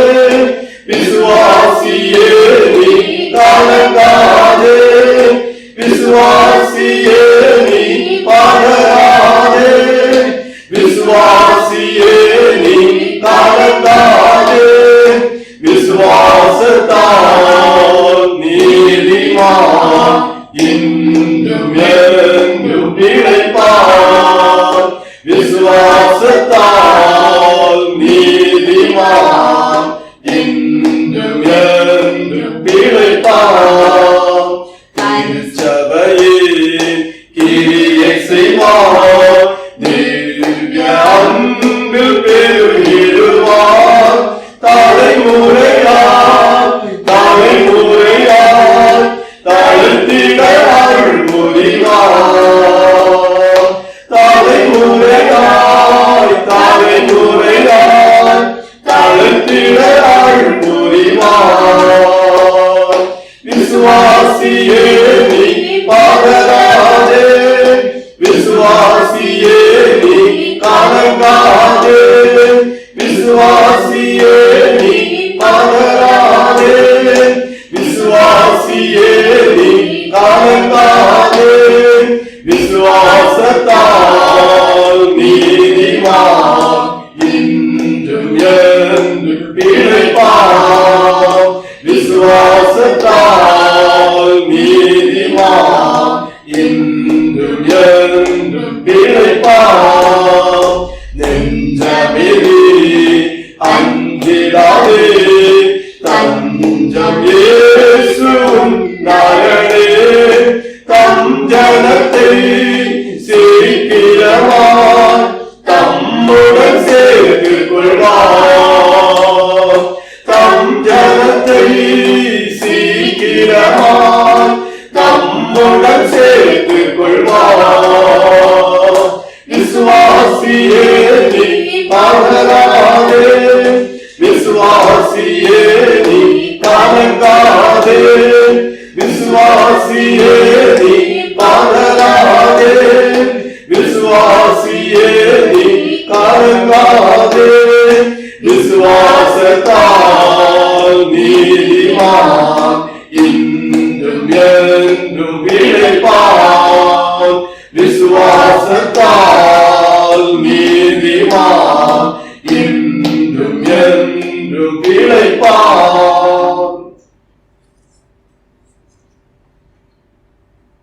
விசுவாசியே நீ கலங்காதே, விசுவாசியே நீ பாராதே, விசுவாசியே நீ கலங்காதே, விசுவாசத்தால் நீதிமான் இன்றும் என்றும் பிழைப்பான், விசுவாசத்தால் நீதிமான் இன்றும் என்றும் பிழைப்பான். திருச்சபையில் கிரியை செய்வார், திவ்ய அன்பில் பெருகிடுவார், தலைமுறையார் தலைமுறையார் தழுத்திட அருள் புரிவார், தலைமுறையாய் தலைமுறையாய் தழுத்திட அருள் புரிவார். விசுவாசியே நீ பதறாதே, விசுவாசியே நீ கலங்காதே, விசுவாசியே நீ பதறாதே, விசுவாசியே நீ கலங்காதே, விசுவாசத்தால் நீதிமான் இன்றும் என்றும் பிழைப்பான், விசுவாசத்தால் நீதிமான் இன்றும் என்றும் பிழைப்பான். நெஞ்சமிதி அஞ்சிடாதே, தஞ்சம் இயேசுவின் நரனே, தம் ஜனத்தை சீக்கிரமாய் தம்முடன் சேர்த்துக் கொள்வார், தம் ஜனத்தை சீக்கிரமாய் தம்முடன் சேர்த்துக் கொள்வார். விசுவாசியே நீ பதறாதே, விசுவாசியே நீ கலங்காதே, விசுவாசியே நீ பதறாதே, விசுவாசியே நீ கலங்காதே, விசுவாசத்தால் நீதிமான் இன்றும் என்றும் பிழைப்பான், விசுவாசத்தால் நீதிமான் இன்றும் என்றும் பிழைப்பான்.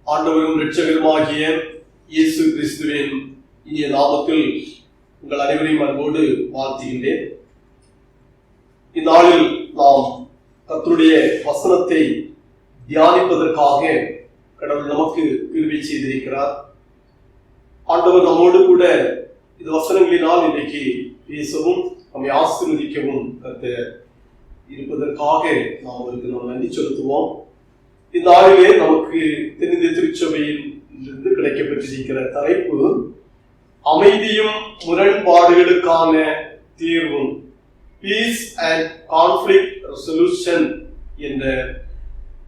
ஆண்டவரும் இரட்சகருமாகிய இயேசு கிறிஸ்துவின் இனிய நாமத்தில் உங்கள் அனைவரையும் அன்போடு வாழ்த்துகின்றேன். இந்நாளில் நாம் கர்த்தருடைய வசனத்தை தியானிப்பதற்காக கடவுள் நமக்கு கிருபை செய்திருக்கிறார். ஆண்டவர் நம்மோடு கூட இந்த வசனங்களினால் இன்றைக்கு பேசவும் நம்மை ஆசீர்வதிக்கவும் கர்த்தர் இருப்பதற்காக நாம் அவருக்கு நன்றி செலுத்துவோம். இந்த ஆளிலே நமக்கு தென்னிந்திய திருச்சபையில் இருந்து கிடைக்கப்பட்டிருக்கிற தலைப்பு அமைதியும் முரண்பாடுகளுக்கான தீர்வும், பீஸ் அண்ட் கான்ஃபிளிக்ட் ரெசல்யூஷன் என்ற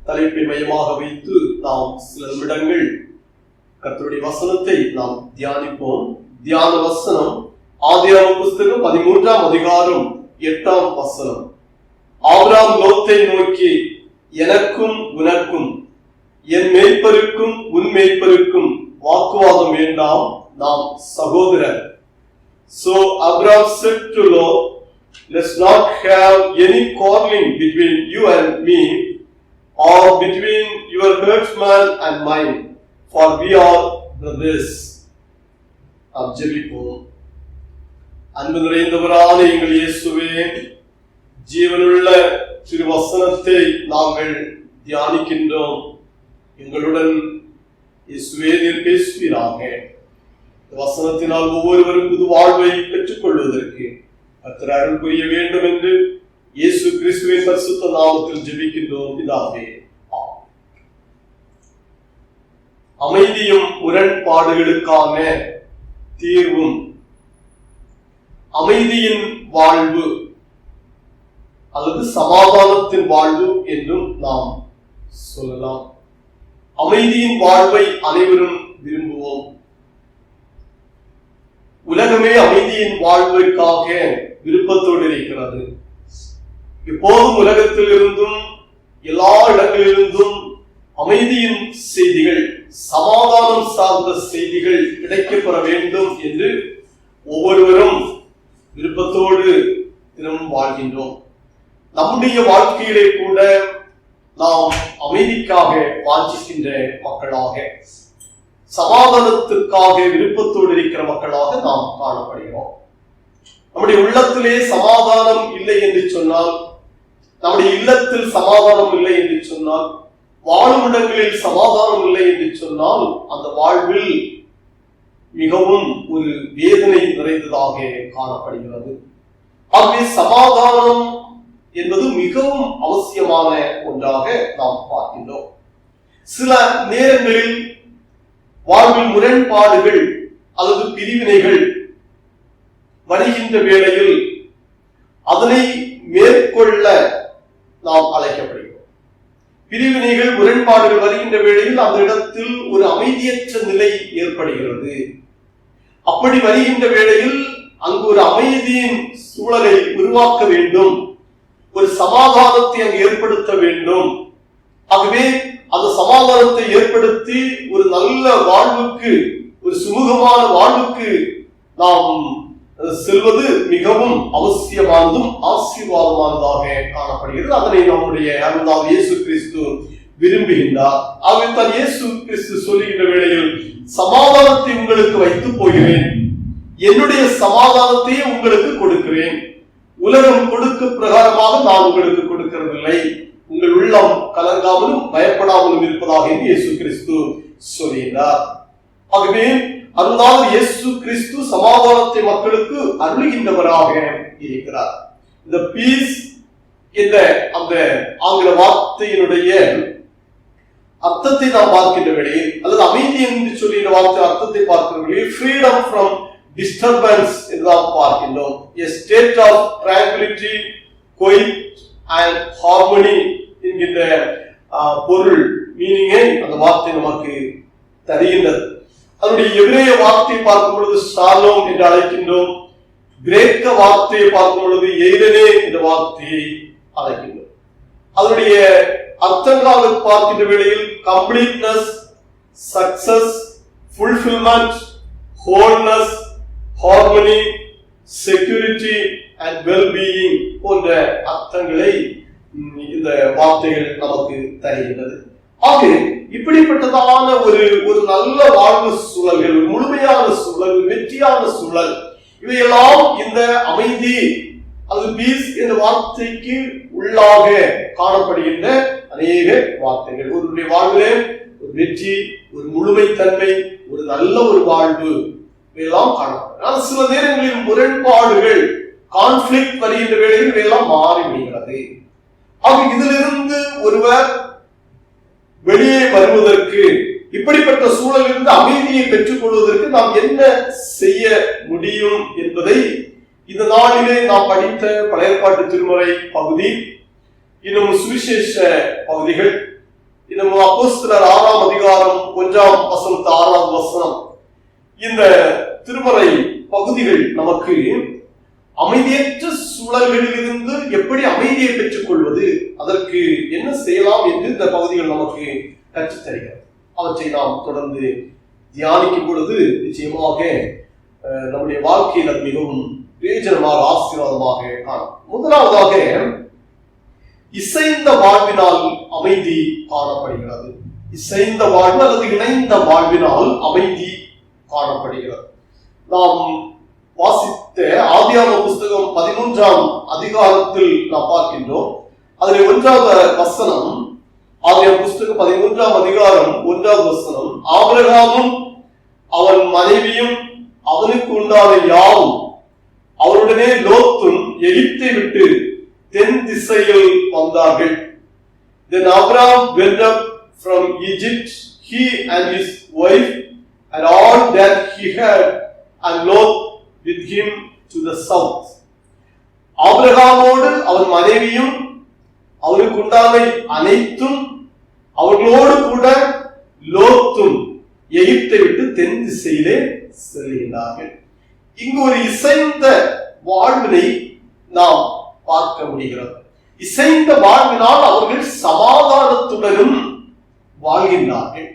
தலைப்பை மையமாக வைத்து நாம் சில நிமிடங்கள் கர்த்தருடைய வசனத்தை நாம் தியானிப்போம். தியான வசனம் ஆதியாகம புஸ்தகம் 13ஆம் அதிகாரம் 8ஆம் வசனம். ஆபிரகாம் லோத்தை நோக்கி, எனக்கும் உனக்கும் என் மேய்ப்பருக்கும் உன் மேய்ப்பருக்கும் வாக்குவாதம் வேண்டாம், நாம் சகோதரர். So Abraham said to Lot, let's not have any quarreling between you and me, or between your herdsman and mine, for we are brothers. ஜெபிப்போம். அன்பு நிறைந்தவரான எங்கள் இயேசுவே, ஜீவனுள்ள திருவசனத்தை நாங்கள் தியானிக்கின்றோம். எங்களுடன் இயேசுவே நீர் பேசுவீராக. வசனத்தினால் ஒவ்வொருவரும் புது வாழ்வை பெற்றுக் கொள்வதற்கு கர்த்தர் அருள் புரிய வேண்டும் என்று இயேசு கிறிஸ்துவின் பரிசுத்த நாமத்தில் ஜெபிக்கின்றோம் பிதாவே. அமைதியும் முரண்பாடுகளுக்கான தீர்வும், அமைதியின் வாழ்வு அல்லது சமாதானத்தின் வாழ்வு என்றும் நாம் சொல்லலாம். அமைதியின் வாழ்வை அனைவரும் விரும்புவோம். உலகமே அமைதியின் வாழ்வுக்காக விருப்பத்தோடு இருக்கிறது. எப்போதும் உலகத்தில் இருந்தும் எல்லா இடங்களிலிருந்தும் அமைதியின் செய்திகள், சமாதானம் சார்ந்த செய்திகள் கிடைக்கப்பெற வேண்டும் என்று ஒவ்வொருவரும் விருப்பத்தோடு தினமும் வாழ்கின்றோம். நம்முடைய வாழ்க்கையிலே கூட நாம் அமைதிக்காக வாஞ்சிக்கின்ற மக்களாக, சமாதானத்திற்காக விருப்பத்தோடு இருக்கிற மக்களாக நாம் காணப்படுகிறோம். நம்முடைய உள்ளத்திலே சமாதானம் இல்லை என்று சொன்னால், நம்முடைய இல்லத்தில் சமாதானம் இல்லை என்று சொன்னால், வாழும் இடங்களில் சமாதானம் இல்லை என்று சொன்னால், அந்த வாழ்வில் மிகவும் ஒரு வேதனை நிறைந்ததாக காணப்படுகிறது. ஆகவே சமாதானம் என்பது மிகவும் அவசியமான ஒன்றாக நாம் பார்க்கின்றோம். சில நேரங்களில் வாழ்வில் முரண்பாடுகள் அல்லது பிரிவினைகள் வருகின்ற வேளையில் அதனை மேற்கொள்ள நாம் அழைக்கப்படுகிறோம். பிரிவினைகள், முரண்பாடுகள் வருகின்ற வேளையில் அந்த இடத்தில் ஒரு அமைதியற்ற நிலை ஏற்படுகிறது. அப்படி வருகின்ற வேளையில் அங்கு ஒரு அமைதியின் சூழலை உருவாக்க வேண்டும், ஒரு சமாதானத்தை அங்கு ஏற்படுத்த வேண்டும். ஆகவே அந்த சமாதானத்தை ஏற்படுத்தி ஒரு நல்ல வாழ்வுக்கு, ஒரு சுமூகமான வாழ்வுக்கு நாம் செல்வது மிகவும் அவசியமானதும் ஆசீர்வாதமானதாக காணப்படுகிறது. அதனை நம்முடைய அருளாளர் இயேசு கிறிஸ்து விரும்புகின்றார். ஆகவே தான் இயேசு கிறிஸ்து சொல்லுகின்ற வேளையில், சமாதானத்தை உங்களுக்கு வைத்து போகிறேன், என்னுடைய சமாதானத்தையே உங்களுக்கு கொடுக்கிறேன், உலகம் கொடுக்க பிரகாரமாக நான் உங்களுக்கு கொடுக்கிறதில்லை, உங்கள் உள்ளம் கலங்காமலும் பயப்படாமலும் இருப்பதாக இயேசு கிறிஸ்து சொல்கிறார். ஆகவே அதனால் இயேசு கிறிஸ்து சமாதானத்தை மக்களுக்கு அருளுகின்றவராக இருக்கிறார். இந்த பீஸ் என்ற அந்த ஆங்கில வார்த்தையினுடைய அர்த்தத்தை நாம் பார்க்கின்ற வேளையில், அல்லது அமைதி என்று சொல்லி இந்த வார்த்தை அர்த்தத்தை பார்க்கின்ற வேளையில், ஃப்ரீடம் ஃப்ரம் டிஸ்டர்பன்ஸ் என்று நாம் பார்க்கின்றோம். A state of tranquility, quiet and harmony என்கின்ற பொருள் மீனிங்கை அந்த வார்த்தை நமக்கு தருகின்றது. அதனுடைய எபிரேய வார்த்தையை பார்க்கும் பொழுது ஷாலோம் என்று அழைக்கின்றோம். கிரேக்க வார்த்தையை பார்க்கும் பொழுது எய்ரனே என்ற வார்த்தையை அழைக்கின்றோம். அதனுடைய அர்த்தங்களாக பார்க்கின்ற வேளையில் completeness, success, fulfilment, wholeness, harmony, security and wellbeing போன்ற அர்த்தங்களை இந்த வார்த்தைகள் நமக்கு தருகின்றது. ஆக இப்படிப்பட்டதான ஒரு நல்ல வாழ்வு சூழல்கள், முழுமையான சூழல், வெற்றியான சூழல், இவையெல்லாம் இந்த அமைதி அது பீஸ் என்ற வார்த்தைக்கு உள்ளாக காணப்படுகின்ற அநேக வார்த்தைகள். ஒருவருடைய வாழ்விலே ஒரு வெற்றி, ஒரு முழுமைத்தன்மை, ஒரு நல்ல ஒரு வாழ்வு இவையெல்லாம் காணப்படும். ஆனால் சில நேரங்களில் முரண்பாடுகள், கான்ஃபிளிக்ட் வருகின்ற வேளையில் இவையெல்லாம் மாறிவிடுகிறது. ஆக இதிலிருந்து ஒருவர் வெளியே வருவதற்கு, இப்படிப்பட்ட சூழலிலிருந்து அமைதியை பெற்றுக் கொள்வதற்கு நாம் என்ன செய்ய முடியும் என்பதை இந்த நாளிலே நாம் படித்த பழைய ஏற்பாட்டு திருமறை பகுதி, இன்னும் சுவிசேஷ பகுதிகள், இன்னும் அப்போஸ்தலர் 6ஆம் அதிகாரம் 1ஆம் வசனம் 6ஆம் வசனம், இந்த திருமறை பகுதிகள் நமக்கு அமைதியற்ற சூழல்களிலிருந்து எப்படி அமைதியை பெற்றுக் கொள்வது, அதற்கு என்ன செய்யலாம் என்று இந்த பகுதிகள் நமக்கு கற்றுத் தருகிறது. அவற்றை நாம் தொடர்ந்து தியானிக்கும் பொழுது நிச்சயமாக நம்முடைய வாழ்க்கையில் அது மிகவும் பிரயோஜனமாக, ஆசீர்வாதமாக காணும். முதலாவதாக, இசைந்த வாழ்வினால் அமைதி காணப்படுகிறது. இசைந்த வாழ்வு அல்லது இணைந்த வாழ்வினால் அமைதி காணப்படுகிறது. நாம் வாசித்த ஆதியாகம புஸ்தகம் 13ஆம் அதிகாரத்தில் நாம் பார்க்கின்றோம். அதில் 1வது வசனம், ஆதியாகம புஸ்தகம் 13ஆம் அதிகாரம் 1வது வசனம், ஆபிரகாமும் அவன் மனைவியும் அவனுக்கு உண்டான யாவும் அவருடனே லோத்தும் எகிப்தை விட்டு தென் திசையில் வந்தார்கள். Then Abraham went up from Egypt, he and his wife and all that he had, and Lot with him to the south. ஆபிரகாமோடு அவன் மனைவியும் அவனுக்கு உண்டான அனைத்தும் அவர்களோடு கூட லோத்தும் எகிப்தை விட்டு தென் திசையிலே செல்கிறார்கள். இங்கு ஒரு இசைந்த வாழ்வினை நாம் பார்க்க முடிகிறது. இசைந்த வாழ்வினால் அவர்கள் சமாதானத்துடனும் வாழ்கின்றார்கள்.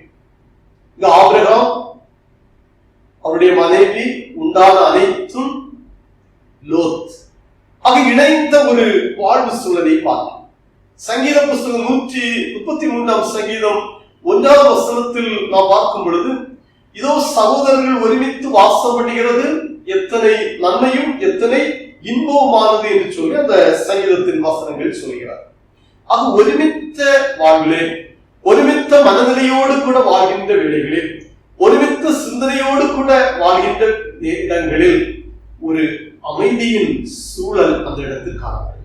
இங்கு ஆபிரகாம், அவருடைய மனைவி, உண்டான அனைத்தும், லோத் ஆக இணைந்த ஒரு வாழ்வு சூழலை பார்க்கிறோம். சங்கீத புஸ்தகம் 133ஆம் சங்கீதம் 1வது வசனத்தில் நாம் பார்க்கும் பொழுது, இதோ சகோதரர்கள் ஒருமித்து வாசம் பண்ணுகிறது, எத்தனை நன்மையும் எத்தனை இன்பமானது என்று சொல்லி அந்த சங்கீதத்தின் வசனங்கள் சொல்கிறார். அது ஒருமித்த வாழ்விலே, ஒருமித்த மனநிலையோடு கூட வாழ்கின்ற வேளைகளில், ஒருமித்த சிந்தனையோடு கூட வாழ்கின்ற இடங்களில் ஒரு அமைதியின் சூழல் அந்த இடத்தில் காணப்படுகிறது.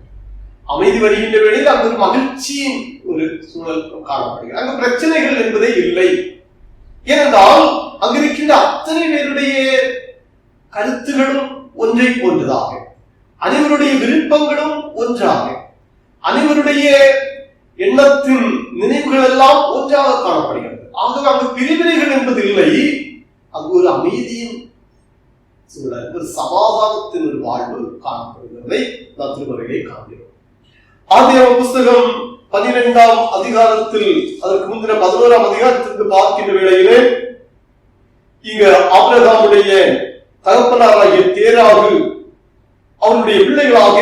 அமைதி வருகின்ற வேளையில் அங்கு ஒரு மகிழ்ச்சியின் ஒரு சூழல் காணப்படுகிறது. அங்கு பிரச்சனைகள் என்பதே இல்லை. ஏனென்றால் அங்கு இருக்கின்ற அத்தனை பேருடைய கருத்துகளும் ஒன்றை போன்றதாக, அனைவருடைய விருப்பங்களும் ஒன்றாக, அனைவருடைய எண்ணத்தின் நினைவுகள் எல்லாம் ஒன்றாக காணப்படுகிறது. ஆகவே அங்கு பிரிவினைகள் என்பது இல்லை. அங்கு ஒரு அமைதியின் சூழல், ஒரு சமாதானத்தின் ஒரு வாழ்வு காணப்படுகிறதை நாம் திருமறையிலே காண்கிறோம். ஆதியாகம புஸ்தகம் 12ஆம் அதிகாரத்தில், அதற்கு முந்தின 11ஆம் அதிகாரத்திற்கு பார்க்கின்ற வேளையிலே, இங்க ஆபிரகாமுடைய தகப்பனாராகிய தேராகு, அவருடைய பிள்ளைகளாக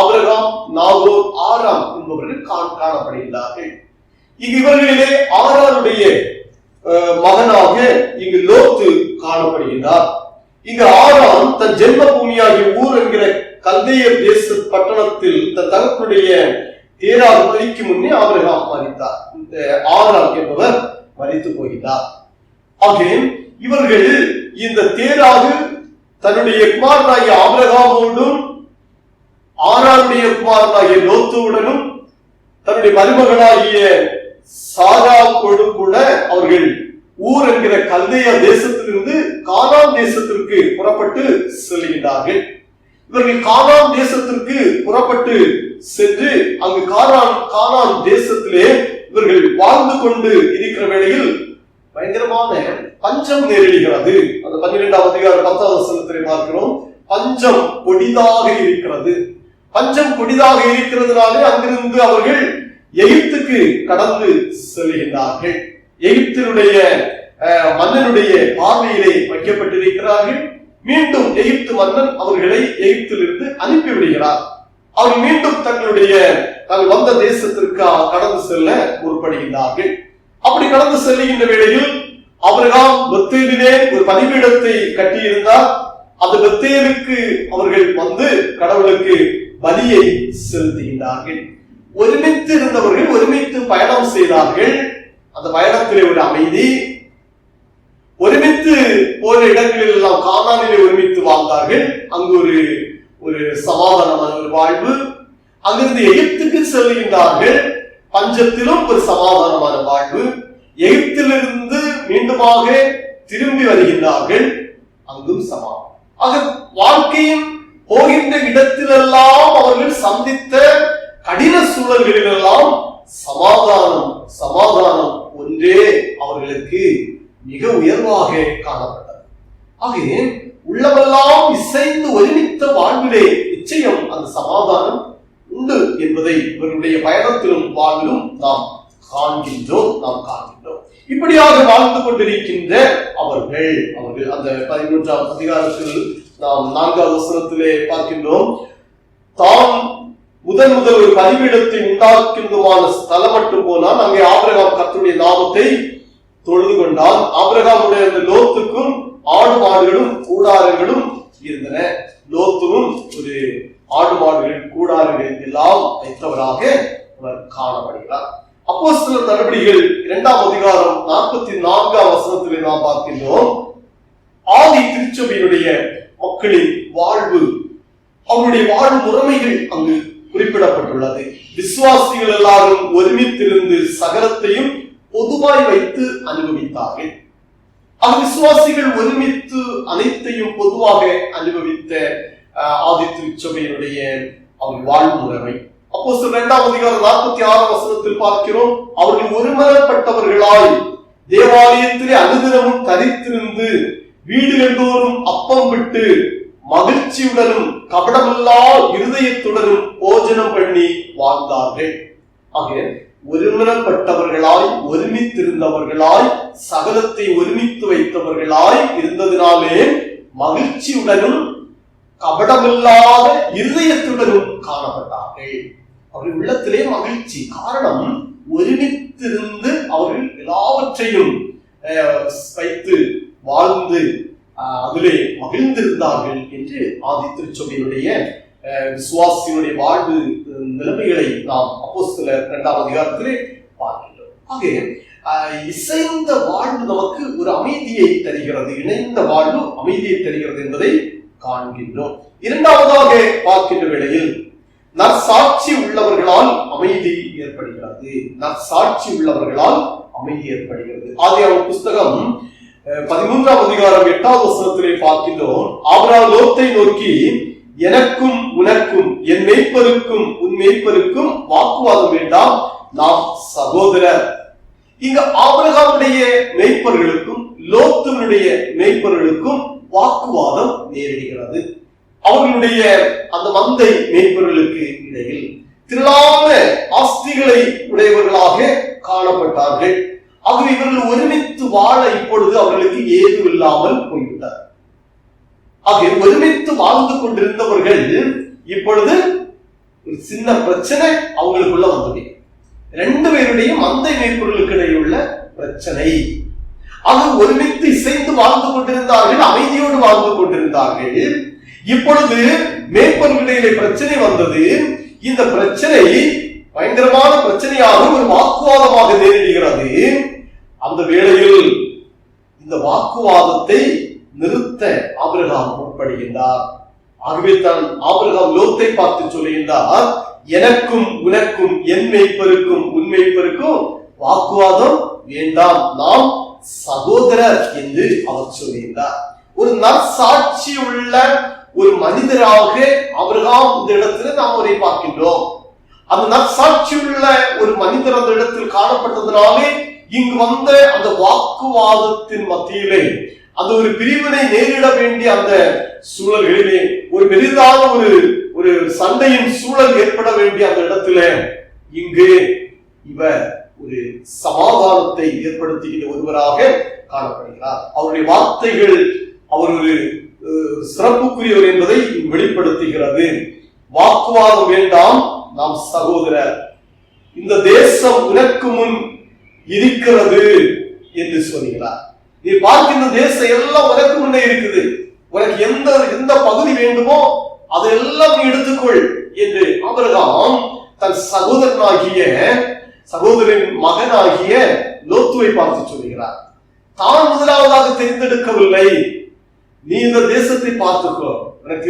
ஆபிரகாம், நாகோர், ஆரான் என்பவர்கள் காணப்படுகின்றார்கள். இங்கு இவர்களிலே ஆரானுடைய மகனாக இங்கு லோத்து காணப்படுகின்றார். இங்கு ஆரான் தன் ஜென்ம பூமியாகிய ஊர் என்கிற கல்தேயர் தேச பட்டணத்தில் தன் தகப்பனுடைய தேராகு மரிக்கு முன்னே ஆபிரகாம் மரித்தார். இந்த ஆரான் என்பவர் மரித்து போகிறார். ஆகவே இவர்கள், இந்த தேராகு தன்னுடைய குமாரனாகிய ஆபிரகாமோடும் ஆரானுடைய குமாரனாகிய லோத்துவுடனும் தன்னுடைய மருமகனாகிய சாராவோடு கூட அவர்கள் ஊர் என்கிற கல்தேய தேசத்திலிருந்து கானான் தேசத்திற்கு புறப்பட்டு செல்கின்றார்கள். இவர்கள் கானான் தேசத்திற்கு புறப்பட்டு சென்று அங்கு கானான் தேசத்திலே இவர்கள் வாழ்ந்து கொண்டு இருக்கிற வேளையில் பயங்கரமான பஞ்சம் நேரிடுகிறது. அந்த 12ஆம் அதிகாரம் 10வது வசனத்திலே பார்க்கிறோம். பஞ்சம் கொடிதாக இருக்கிறது. பஞ்சம் கொடிதாக இருக்கிறதுனாலே அங்கிருந்து அவர்கள் எகிப்துக்கு கடந்து செல்கின்றார்கள். எகிப்தினுடைய மன்னனுடைய பார்வையிலே வைக்கப்பட்டிருக்கிறார்கள். மீண்டும் எகிப்து மன்னன் அவர்களை எகிப்திலிருந்து அனுப்பிவிடுகிறார். அவர்கள் மீண்டும் தாங்கள் வந்த தேசத்திற்கு கடந்து செல்ல முற்படுகின்றார்கள். அப்படி கடந்து செல்லுகின்ற வேளையில் ஆபிரகாம் பெத்தேலிலே ஒரு பலிபீடத்தை கட்டியிருந்தார். அந்த பெத்தேலுக்கு அவர்கள் வந்து கடவுளுக்கு பலியை செலுத்துகின்றார்கள். ஒருமித்து இருந்தவர்கள் ஒருமித்து பயணம் செய்தார்கள். அந்த பயணத்திலே ஒரு அமைதி. ஒருமித்து போற இடங்களில் எல்லாம் கானானிலே ஒருமித்து வாழ்ந்தார்கள். அங்கு ஒரு சமாதானமான ஒரு வாழ்வு. அங்கிருந்து எகிப்துக்கு செல்கின்றார்கள். பஞ்சத்திலும் ஒரு சமாதானமான வாழ்வு. எகிப்திலிருந்து மீண்டுமாக திரும்பி வருகின்றார்கள். அங்கும் சமாதானம். ஆக வாழ்க்கையின் போகின்ற இடத்திலெல்லாம் அவர்கள் சந்தித்த கடின சூழல்களிலெல்லாம் சமாதானம் ஒன்றே அவர்களுக்கு மிக உயர்வாக காணப்பட்டது. ஆகவே உள்ளமெல்லாம் இசைந்து ஒருமித்த வாழ்விலே நிச்சயம் அந்த சமாதானம் உண்டு என்பதை இவருடைய பயணத்திலும் வாழ்விலும் நாம் காண்கின்றோம். இப்படியாக வாழ்ந்து கொண்டிருக்கின்ற அவர்கள் அந்த 13ஆம் அதிகாரத்தில் நாம் 4வது வசனத்திலே பார்க்கின்றோம். தான் முதல் ஒரு பலிபீடத்தை உண்டாக்கின்றமான ஸ்தலம் மட்டும் போனால் அங்கே ஆபிரகாம் கர்த்தருடைய நாமத்தை தொழுது கொண்டான். ஆபிரகாமுடைய அந்த லோத்துக்கும் ஆடு மாடுகளும் கூடாரங்களும் இருந்தன. லோத்துவும் ஒரு ஆடு மாடுகள் கூடாரங்கள் எல்லாம் வைத்தவராக அவர் காணப்படுகிறார். அப்போஸ்தலர் நடவடிக்கைகள் 2ஆம் அதிகாரம் 44ஆம் வசனத்திலே நாம் பார்க்கின்றோம். ஆதி திருச்சபையினுடைய மக்களின் வாழ்வு, அவருடைய வாழ்வு முறைமைகள் அங்கு குறிப்பிடப்பட்டுள்ளது. விசுவாசிகள் எல்லாரும் ஒருமித்திருந்து சகலத்தையும் பொதுவாய் வைத்து அனுபவித்தார்கள். விசுவாசிகள் ஒருமித்து அனைத்தையும் பொதுவாக அனுபவித்த ஆதி திருச்சபையினுடைய அவர் வாழ்வு முறைமை. அப்போஸ்தலர் 2ஆம் அதிகாரம் 46ஆம் வசனத்தில் பார்க்கிறோம். அவர்கள் ஒருமனப்பட்டவர்களாய் தேவாலயத்திலே அனுதினமும் தரித்திருந்து வீடுகள் தோறும் அப்பம் விட்டு மகிழ்ச்சியுடனும் கபடமில்லா இருதயத்துடனும் போஜனம் பண்ணி வாழ்ந்தார்கள். ஆக ஒருமனப்பட்டவர்களாய் ஒருமித்திருந்தவர்களாய் சகலத்தை ஒருமித்து வைத்தவர்களாய் இருந்ததினாலே மகிழ்ச்சியுடனும் கபடமில்லாத இருதயத்துடனும் காணப்பட்டார்கள். அவர்கள் உள்ளத்திலே மகிழ்ச்சி. காரணம், ஒருமித்திருந்து அவர்கள் எல்லாவற்றையும் வைத்து வாழ்ந்து அதிலே மகிழ்ந்திருந்தார்கள் என்று ஆதி திருச்சபையினுடைய விசுவாசியினுடைய வாழ்வு நிலைமைகளை நாம் அப்போஸ்தலர் 2ஆம் அதிகாரத்திலே பார்க்கின்றோம். ஆக இசைந்த வாழ்வு நமக்கு ஒரு அமைதியை தருகிறது. இணைந்த வாழ்வு அமைதியை தருகிறது என்பதை காண்கின்றோம். இரண்டாவதாக பார்க்கின்ற வேளையில் நற்சாட்சி உள்ளவர்களால் அமைதி ஏற்படுகிறது. நற்சாட்சி உள்ளவர்களால் அமைதி ஏற்படுகிறது. ஆதியாகமம் புஸ்தகம் 13ஆம் அதிகாரம் 8வது வசனத்திலே பார்க்கின்றோம். ஆபிரகாம் லோத்தை நோக்கி, எனக்கும் உனக்கும் என் மேய்ப்பருக்கும் உன் மேய்ப்பருக்கும் வாக்குவாதம் வேண்டாம், நாம் சகோதரர். இங்க ஆபிரகாமுடைய மேய்ப்பர்களுக்கும் லோத்துடைய மேய்ப்பர்களுக்கும் வாக்குவாதம் நேரிடுகிறது. அவர்களுடைய அந்த மந்தை மேய்ப்பர்களுக்கு இடையில் திரளான ஆஸ்திகளை உடையவர்களாக காணப்பட்டார்கள். ஆகவே இவர்கள் ஒருமித்து வாழ இப்பொழுது அவர்களுக்கு ஏதுமில்லாமல் போய்விட்டார். ஆக ஒருமித்து வாழ்ந்து கொண்டிருந்தவர்கள் இப்பொழுது ஒரு சின்ன பிரச்சனை அவங்களுக்குள்ள வந்தது. 2 பேருடைய மந்தை மேய்ப்பர்களுக்கு இடையில் உள்ள பிரச்சனை. அது ஒருமித்து இசைந்து வாழ்ந்து கொண்டிருந்தார்கள், அமைதியோடு வாழ்ந்து கொண்டிருந்தார்கள். இப்பொழுது மேய்ப்பர்களிடையே பிரச்சனை வந்தது. இந்த பிரச்சனை பயங்கரமான பிரச்சனையாக ஒரு வாக்குவாதமாக நேரிடுகிறது. அந்த வேளையில் இந்த வாக்குவாதத்தை நிறுத்த ஆபிரகாம் முற்படுகின்றார். ஆகவே தான் ஆபிரகாம் லோத்தை பார்த்து சொல்லுகின்றார், எனக்கும் உனக்கும் என் மேய்ப்பருக்கும் உன் மேய்ப்பருக்கும் வாக்குவாதம் வேண்டாம், நாம் சகோதரர் என்று அவர் சொல்லுகின்றார். ஒரு நற்சாட்சி உள்ள ஒரு மனிதராக ஆபிரகாம் இந்த இடத்துல நாம் அவரை பார்க்கின்றோம். அந்த நற்சாட்சி உள்ள ஒரு மனிதர் அந்த இடத்தில் காணப்பட்டதனாலே இங்கு வந்த அந்த வாக்குவாதத்தின் மத்தியிலே அந்த ஒரு பிரிவினை நேரிட வேண்டிய அந்த சூழல்களிலே ஒரு பெரிதான ஒரு சண்டையின் சூழல் ஏற்பட வேண்டிய அந்த இடத்துல இங்கு இவர் ஒரு சமாதானத்தை ஏற்படுத்துகின்ற ஒருவராக காணப்படுகிறார். அவருடைய வார்த்தைகள் அவர் ஒரு சிறப்புக்குரியவர் என்பதை வெளிப்படுத்துகிறது. வாக்குவாதம் வேண்டாம், நாம் சகோதரர், இந்த தேசம் உனக்கு முன் இருக்கிறது என்று சொல்கிறார். நீ பார்க்கின்ற தேசம் எல்லாம் உனக்கு முன்னே இருக்குது. உனக்கு எந்த பகுதி வேண்டுமோ அதெல்லாம் நீ எடுத்துக்கொள் என்று ஆபிரகாம் தன் சகோதரின் மகனாகிய லோத்துவை பார்த்து சொல்கிறார். தான் முதலாவதாக தெரிந்தெடுக்கவில்லை. நீ இந்த தேசத்தை பார்த்துக்கோ, உனக்கு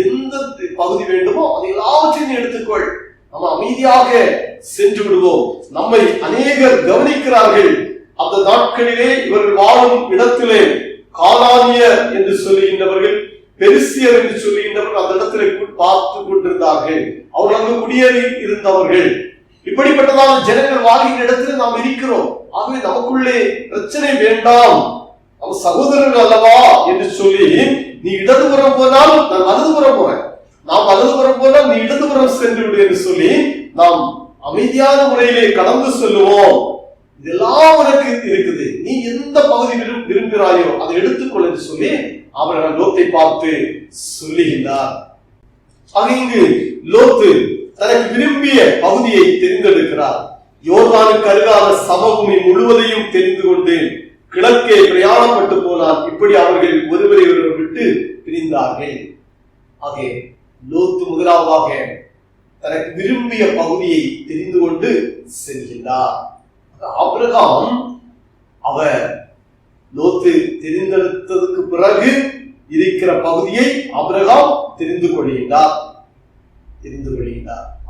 எந்த பகுதி வேண்டுமோ அதை எல்லாவற்றையும் நீ எடுத்துக்கொள், நம்ம அமைதியாக சென்று விடுவோம். நம்மை அநேகர் கவனிக்கிறார்கள். அந்த நாட்களிலே இவர்கள் வாழும் இடத்திலே கானானியர் என்று சொல்லுகின்றவர்கள், பெரிசியர் என்று சொல்லுகின்றவர்கள் அந்த இடத்திலே பார்த்து கொண்டிருந்தார்கள். அவர்கள் அங்கு குடியேறி இருந்தவர்கள். இப்படிப்பட்டதான ஜனங்கள் வாழ்கின்ற இடத்துல நாம் இருக்கிறோம். ஆகவே நமக்குள்ளே பிரச்சனை வேண்டாம், நம்ம சகோதரர்கள் அல்லவா என்று சொல்லி, நீ இடதுபுறம் போனால் நான் வலதுபுறம் போறேன், நாம் வலதுபுறம் போனால் நீ இடதுபுறம் சென்று விடு என்று சொல்லி நாம் அமைதியான முறையிலே கடந்து செல்லுவோம். இதெல்லாம் உனக்கு இருக்குது, நீ எந்த பகுதி விரும்புகிறாயோ அதை எடுத்துக்கொள் என்று சொல்லி அவர்கள் லோத்தை பார்த்து சொல்லுகின்றார். ஆக இங்கு லோத்து தனக்கு விரும்பிய பகுதியை தெரிந்தெடுக்கிறார். யோர்தானுக்கு அருகான சமபூமி முழுவதையும் தெரிந்து கொண்டு கிழக்கே பிரயாணப்பட்டு போனார். இப்படி அவர்கள் ஒருவரை ஒருவர் விட்டு பிரிந்தார்கள். ஆகவே லோத்து முதலாவதாக தனக்கு விரும்பிய பகுதியை தெரிந்து கொண்டு செல்கின்றார். ஆபிரகாம் அவர் லோத்து தெரிந்தெடுத்ததுக்கு பிறகு இருக்கிற பகுதியை ஆபிரகாம் தெரிந்து கொள்கின்றார்.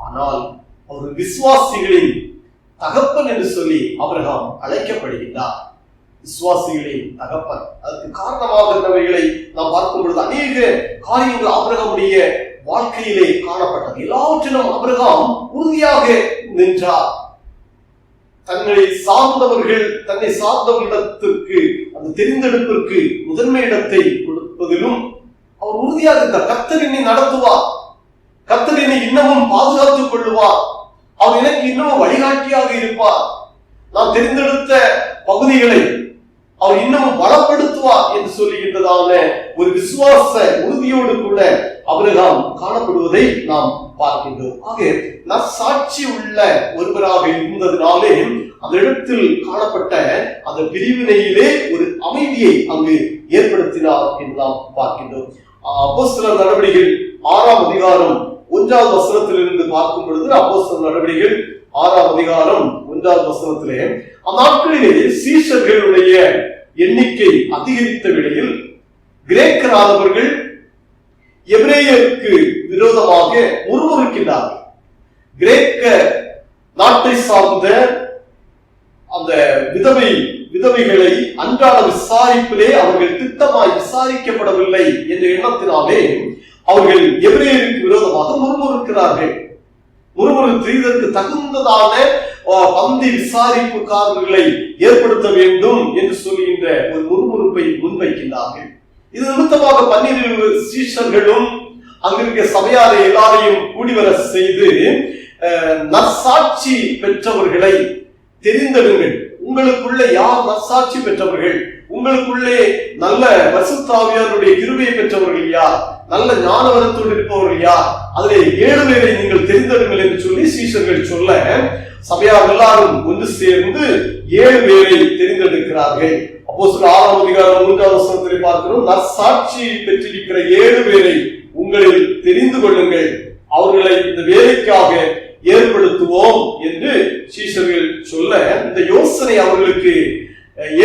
ஆனால் அவர் விசுவாசிகளின் தகப்பன் என்று சொல்லி ஆபிரகாம் அழைக்கப்படுகின்றார். விசுவாசிகளின் தகப்பன். அதற்கு காரணமாக இருந்தவைகளை நாம் பார்க்கும் பொழுது அநேக காரியங்கள் ஆபிரகாமுடைய வாழ்க்கையிலே காணப்பட்டது. எல்லாவற்றிலும் ஆபிரகாம் உறுதியாக நின்றார். தன்னை சார்ந்தவர்களிடத்திற்கு அந்த தெரிந்தெடுப்பிற்கு முதன்மை இடத்தை கொடுப்பதிலும் அவர் உறுதியாக இருந்தார். கர்த்தர் என்னை நடத்துவார், கர்த்தர் என்னை இன்னமும் பாதுகாத்துக் கொள்ளுவார், அவர் எனக்கு இன்னமும் வழிகாட்டியாக இருப்பார், நான் தெரிந்தெடுத்த பகுதிகளை அவர் இன்னமும் பலப்படுத்துவார் என்று சொல்லுகின்றதான ஒரு விசுவாச உறுதியோடு கூட ஆபிரகாம் காணப்படுவதை நாம் பார்க்கின்றோம். ஆக நற்சாட்சி உள்ள ஒருவராக இருந்ததினாலே அந்த இடத்தில் காணப்பட்ட அந்த பிரிவினையிலே ஒரு அமைதியை அங்கு ஏற்படுத்தினார் என்று நாம் பார்க்கின்றோம். அப்போஸ்தலர் நடவடிக்கைகள் 6ஆம் அதிகாரம் 1வது வசனத்திலிருந்து பார்க்கும் பொழுது, அப்போஸ்தலர் நடவடிக்கைகள் 6ஆம் அதிகாரம் 1வது வசனத்திலே, அந்நாட்களிலே சீஷர்களுடைய எண்ணிக்கை அதிகரித்த வேளையில் கிரேக்கரானவர்கள் எபிரேயருக்கு விரோதமாக முறுமுறுக்கின்றார்கள். கிரேக்க நாட்டை சார்ந்த அந்த விதவைகளை அன்றாட விசாரிப்பிலே அவர்கள் திட்டமாய் விசாரிக்கப்படவில்லை என்ற எண்ணத்தினாலே அவர்கள் எபிரேயருக்கு விரோதமாக முறுமுறுக்கிறார்கள். முறுமுறுத்து இதற்கு தகுந்ததான பந்தி விசாரிப்புக்காரர்களை ஏற்படுத்த வேண்டும் என்று சொல்லுகின்ற ஒரு முறுமுறுப்பை முன்வைக்கின்றார்கள். இது நிமித்தமாக 12 சீஷர்களும் அங்கிருக்க சபையாரை எல்லாரையும் கூடிவர செய்து, நற்சாட்சி பெற்றவர்களை தெரிந்தெடுங்கள். உங்களுக்குள்ளே யார் நற்சாட்சி பெற்றவர்கள், உங்களுக்குள்ளே நல்ல பரிசுத்த ஆவியாருடைய கிருபையை பெற்றவர்கள் யார், நல்ல ஞானவரத்தோடு இருப்பவர்கள் யார், அதிலே 7 பேரை நீங்கள் தெரிந்தெடுங்கள் என்று சொல்லி சீஷர்கள் சொல்ல, சபையார் எல்லாரும் ஒன்று சேர்ந்து 7 பேரை தெரிந்தெடுக்கிறார்கள். அப்போஸ்தலர் 6ஆம் அதிகாரம் 3வது வசனத்திலே பார்க்கிறோம், நற்சாட்சி பெற்றிருக்கிற 7 பேரை உங்களில் தெரிந்து கொள்ளுங்கள், அவர்களை இந்த வேலைக்காக ஏற்படுத்துவோம் என்று சீஷர்கள் சொல்ல, இந்த யோசனை அவர்களுக்கு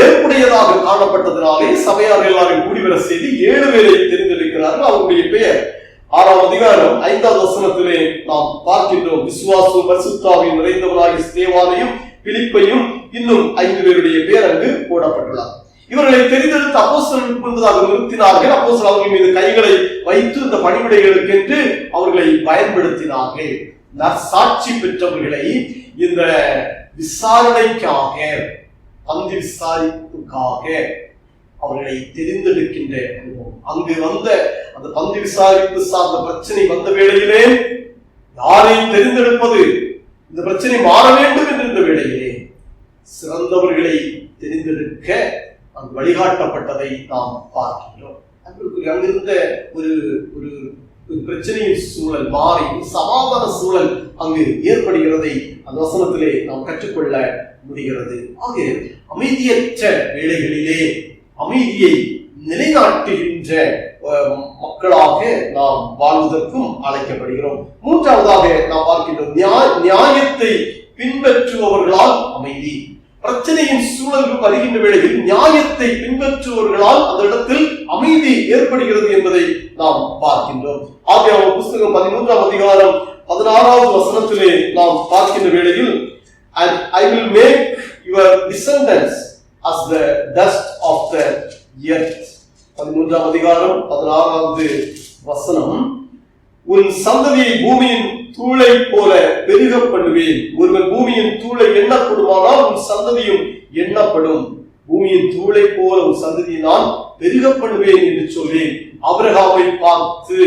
ஏற்புடையதாக காணப்பட்டதனாலே சபையார் எல்லாரும் கூடிவர செய்து 7 பேரை தெரிந்தெடுக்கிறார்கள். அவருடைய பெயர் 6ஆம் அதிகாரம் 5வது வசனத்திலே நாம் பார்க்கின்றோம். விசுவாசம் பரிசுத்த ஆவியும் நிறைந்தவராகிய ஸ்தேவானையும் பிலிப்பையும் இன்னும் 5 பேருடைய பெயர் அங்கு போடப்பட்டுள்ளார். இவர்களை தெரிந்தெடுத்து அப்போஸ்தலர்களுக்கு முன்பதாக நிறுத்தினார்கள். அப்போஸ்தலர் அவர்கள் மீது கைகளை வைத்து இந்த பணிவிடைகளுக்கு என்று அவர்களை பயன்படுத்தினார்கள். நற்சாட்சி பெற்றவர்களை இந்த விசாரணைக்காக, பந்தி விசாரிப்புக்காக அவர்களை தெரிந்தெடுக்கின்ற அங்கு வந்த அந்த பந்தி விசாரிப்பு சார்ந்த பிரச்சனை வந்த வேளையிலே யாரை தெரிந்தெடுப்பது, இந்த பிரச்சனை மாற வேண்டும் என்று இந்த வேளையிலே சிறந்தவர்களை தெரிந்தெடுக்க அங்கு வழிகாட்டப்பட்டதை நாம் பார்க்கின்றோம். அங்கிருந்த ஒரு பிரச்சனையின் சூழல் மாறி சமாதான சூழல் அங்கு ஏற்படுகிறதை அந்த வசனத்திலே நாம் கற்றுக்கொள்ள முடிகிறது. ஆக அமைதியற்ற வேளைகளிலே அமைதியை நிலைநாட்டுகின்ற மக்களாக நாம் வாழ்வதற்கும் அழைக்கப்படுகிறோம். மூன்றாவதாக நாம் பார்க்கின்றோம், நியாயத்தை பின்பற்றுபவர்களால் அமைதி. பிரச்சனையின் சூழலுக்கு வருகின்ற வேளையில் நியாயத்தை பின்பற்றுபவர்களால் அந்த இடத்தில் அமைதி ஏற்படுகிறது என்பதை நாம் பார்க்கின்றோம். ஆதியாகமம் புத்தகம் 13ஆம் அதிகாரம் 16வது வசனத்திலே நாம் பார்க்கின்ற வேளையில், and I will make your descendants as the dust of the earth. 13ஆம் அதிகாரம் 16வது வசனம், உன் சந்ததியை பூமியின் தூளை போல பெருக பண்ணுவேன். ஒருவன் பூமியின் தூளை எண்ணப்படுமானால் உன் சந்ததியும் எண்ணப்படும். பூமியின் தூளை போல உன் சந்ததியை நான் பெருக பண்ணுவேன் என்று சொல்லி ஆபிரகாமை பார்த்து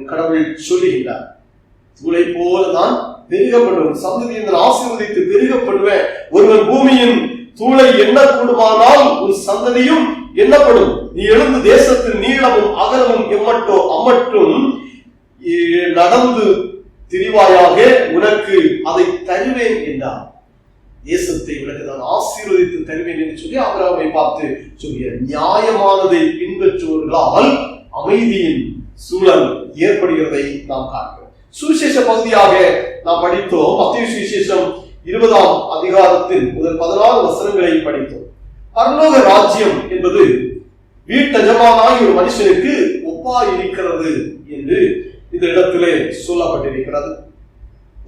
கடவுள் சொல்லுகின்றார். தூளை போல நான் பெருகப்படுவேன், சந்ததியை நான் ஆசீர்வதித்து பெருகப்படுவேன். ஒருவன் பூமியின் தூளை எண்ணக்கூடுமானால் உன் சந்ததியும் எண்ணப்படும். நீ எழுந்து தேசத்தின் நீளமும் அகலமும் அம்மட்டும் நடந்து திரிவாயாக, உனக்கு அதை தருவேன் என்றார். தேசத்தை உனக்கு நான் ஆசீர்வதித்து தருவேன் என்று சொல்லி ஆபிரகாமை பார்த்து சொல்லிய நியாயமானதை பின்பற்றுவர்களால் அமைதியின் சூழல் ஏற்படுகிறதை நாம் காண்கிறோம். சுவிசேஷ பகுதியாக நாம் படித்தோம். மத்தேயு சுவிசேஷம் 20ஆம் அதிகாரத்தின் முதல் 16 வசனங்களை படித்தோம். பரலோக ராஜ்யம் என்பது வீட்டெஜமானாய் ஒரு மனுஷனுக்கு ஒப்பாய் இருக்கிறது என்று இந்த இடத்திலே சொல்லப்பட்டிருக்கிறது.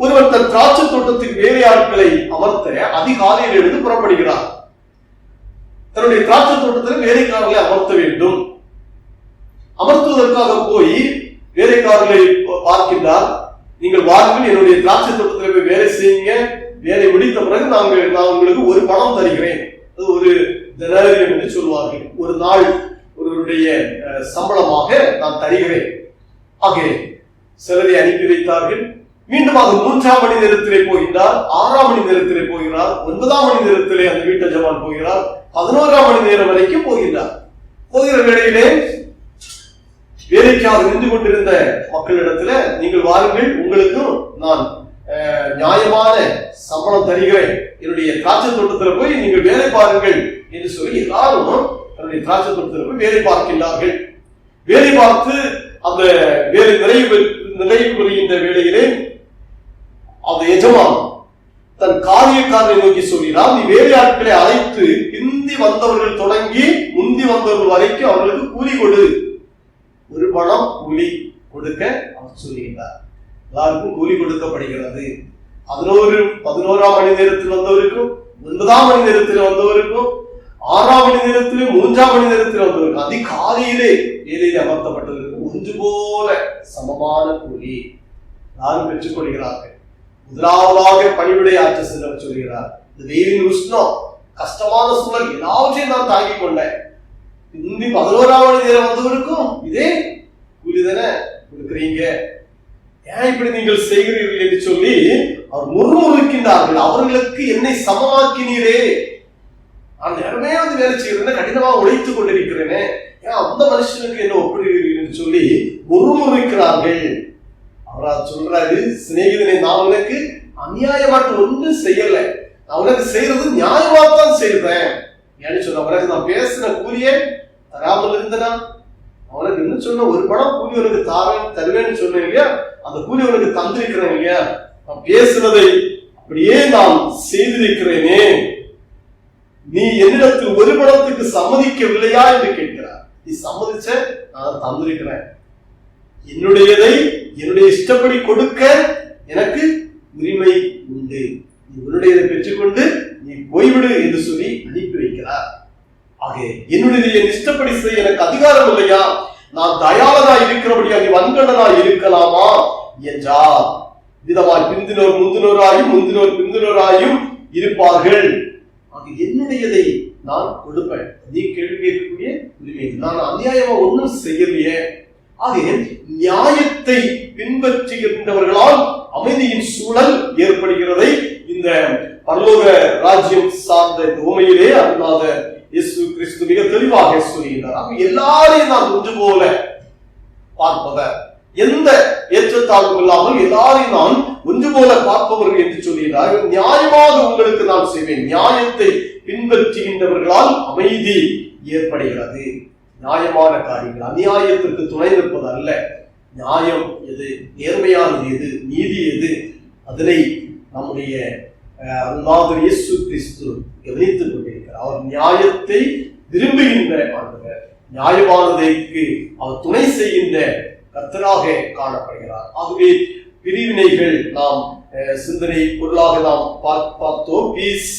ஒருவர் தன் திராட்சை தோட்டத்தில் வேறு ஆட்களை அமர்த்த அதிகாலையில் எழுந்து புறப்படுகிறார். தன்னுடைய திராட்சை தோட்டத்தில் வேலைக்காரர்களை அமர்த்த வேண்டும். அமர்த்துவதற்காக போய் வேலைக்காரர்களை பார்க்கின்றார். நீங்கள் வாருங்கள், என்னுடைய திராட்சை தோட்டத்தில் போய் வேலை செய்யுங்க. வேலை முடித்த பிறகு நான் உங்களுக்கு ஒரு பணம் தருகிறேன். அது ஒரு தினாரியம் என்று சொல்வார்கள். ஒரு நாள் ஒருவருடைய சம்பளமாக நான் தருகிறேன். ஆகவே சிலரை அனுப்பி வைத்தார்கள். மீண்டும் 3ஆம் மணி நேரத்திலே போகின்றார், 6ஆம் மணி நேரத்திலே போகிறார், 9ஆம் மணி நேரத்திலே அந்த வீட்டு ஜமான் போகிறார், 11ஆம் மணி நேரம் வரைக்கும் போகின்றார். போகிற வேளையிலே வேலைக்காக நின்று கொண்டிருந்த மக்களிடத்துல, நீங்கள் வாருங்கள், உங்களுக்கும் நான் நியாயமான சம்பளம் தருகிறேன், என்னுடைய திராட்சை தோட்டத்தில் போய் நீங்கள் வேலை பாருங்கள் என்று சொல்லி எல்லாரும் தன்னுடைய திராட்சை தோட்டத்தில் போய் வேலை பார்க்கின்றார்கள். வேலை பார்த்து அந்த வேலை நிறைவு பெறுகின்ற வேளையிலே அந்த எஜமான் தன் காரியக்காரனை நோக்கி சொல்கிறார், நீ வேலையாட்களை அழைத்து பிந்தி வந்தவர்கள் தொடங்கி முந்தி வந்தவர்கள் வரைக்கும் அவர்களுக்கு கூலி கொடு. ஒரு பணம் கூலி கொடுக்க அவர் சொல்லுகின்றார். எல்லாருக்கும் கூலி கொடுக்கப்படுகிறது. 11ஆம் மணி நேரத்தில் வந்தவருக்கும், 9ஆம் மணி நேரத்தில் வந்தவருக்கும், 6ஆம் மணி நேரத்திலே, 3ஆம் மணி நேரத்தில் வந்தவருக்கும், அதிகாலையிலே வேலையில் அமர்த்தப்பட்டதற்கு ஒன்று போல சமமான கூலி யாரும் பெற்றுக் கொள்கிறார்கள். முதலாவதாக பணிவிடை ஆற்ற சென்றவர் சொல்கிறார், இந்த வெயிலின் உஷ்ணம், கஷ்டமான சூழல் எல்லாவற்றையும் நான் தாங்கிக் கொண்டேன். இந்த 11ஆம் மணி நேரம் வந்தவருக்கும் இதே கூலி தானே கொடுக்கிறீங்க, ஏன் இப்படி நீங்கள் செய்கிறீர்கள் என்று சொல்லி அவர் முறுமுறுக்கின்றார்கள். அவர்களுக்கு என்னை சமமாக்கினீரே, நான் நேரமே வந்து வேலை செய்கிறேன், கடினமாக உழைத்துக் கொண்டிருக்கிறேனே, ஏன் அந்த மனுஷனுக்கு என்ன ஒப்பிடுகிறீர்கள் என்று சொல்லி முறுமுறுக்கிறார்கள். அவரா சொல்றாரு, சிநேகிதனை நான் உனக்கு அநியாயமாட்டு ஒன்றும் செய்யல, நான் உனக்கு செய்யறது நியாயமாத்தான் செய்வேன். ஏன்னு சொன்ன உனக்கு நான் பேசின கூலியே தராமல் இருந்தனா, அவனுக்கு என்ன சொன்ன ஒரு பணம் கூலி உனக்கு தருவேன்னு சொன்னேன் இல்லையா, அந்த கூலி உனக்கு தந்திருக்கிறேன் இல்லையா, நான் பேசினதை அப்படியே நான் செய்திருக்கிறேனே, நீ என்னிடத்தில் ஒரு பணத்துக்கு சம்மதிக்கவில்லையா என்று கேட்கிறார். நீ சம்மதிச்ச, நான் தந்திருக்கிறேன், என்னுடையதை என்னுடைய இஷ்டப்படி கொடுக்க எனக்கு உரிமை உண்டு, நீ உன்னுடையதை பெற்றுக்கொண்டு நீ போய்விடு என்று சொல்லி அனுப்பி வைக்கிறார். ஆக என்னுடைய என் இஷ்டப்படி செய்ய எனக்கு அதிகாரம் இல்லையா, நான் தயாளனாய் இருக்கிறபடியா நீ வன்கடனாய் இருக்கலாமா என்றார். விதமாய் பிந்தினோர் முந்தினோராயும் முந்தினோர் பிந்தினோராயும் இருப்பார்கள். ஆக என்னுடையதை நான் கொடுப்பேன், நீ கேள்வி கேட்கக்கூடிய உரிமை, நான் அநியாயமா ஒன்றும் செய்யலையே. ஆக நியாயத்தை பின்பற்றுகின்றவர்களால் அமைதியின் சூழல் ஏற்படுகிறதை இந்த பரலோக ராஜ்யம் சார்ந்த உண்மையிலே அல்லாத இயேசு கிறிஸ்து மிக தெளிவாக சொல்கிறார். எல்லாரையும் நான் ஒன்று போல பார்ப்பவர், எந்த ஏற்றத்தாழ்வும் இல்லாமல் எல்லாரையும் நான் ஒன்று போல பார்ப்பவர்கள் என்று சொல்கிறார். நியாயமாக உங்களுக்கு நான் செய்வேன், நியாயத்தை பின்பற்றுகின்றவர்களால் அமைதி ஏற்படுகிறது. நியாயமான காரியங்கள், அநியாயத்திற்கு துணை நிற்பது அல்ல. நியாயம் எது, நேர்மையானது எது, நீதி எது, அதனை நம்முடைய அருளாளர் இயேசு கிறிஸ்து கவனித்துக் கொண்டிருக்கிறார். அவர் நியாயத்தை விரும்புகின்ற ஆண்டவர், நியாயமானதைக்கு அவர் துணை செய்கின்ற கர்த்தராக காணப்படுகிறார். ஆகவே பிரிவினைகள் நாம் சிந்தனை பொருளாக நாம் பார்த்தோம். பீஸ்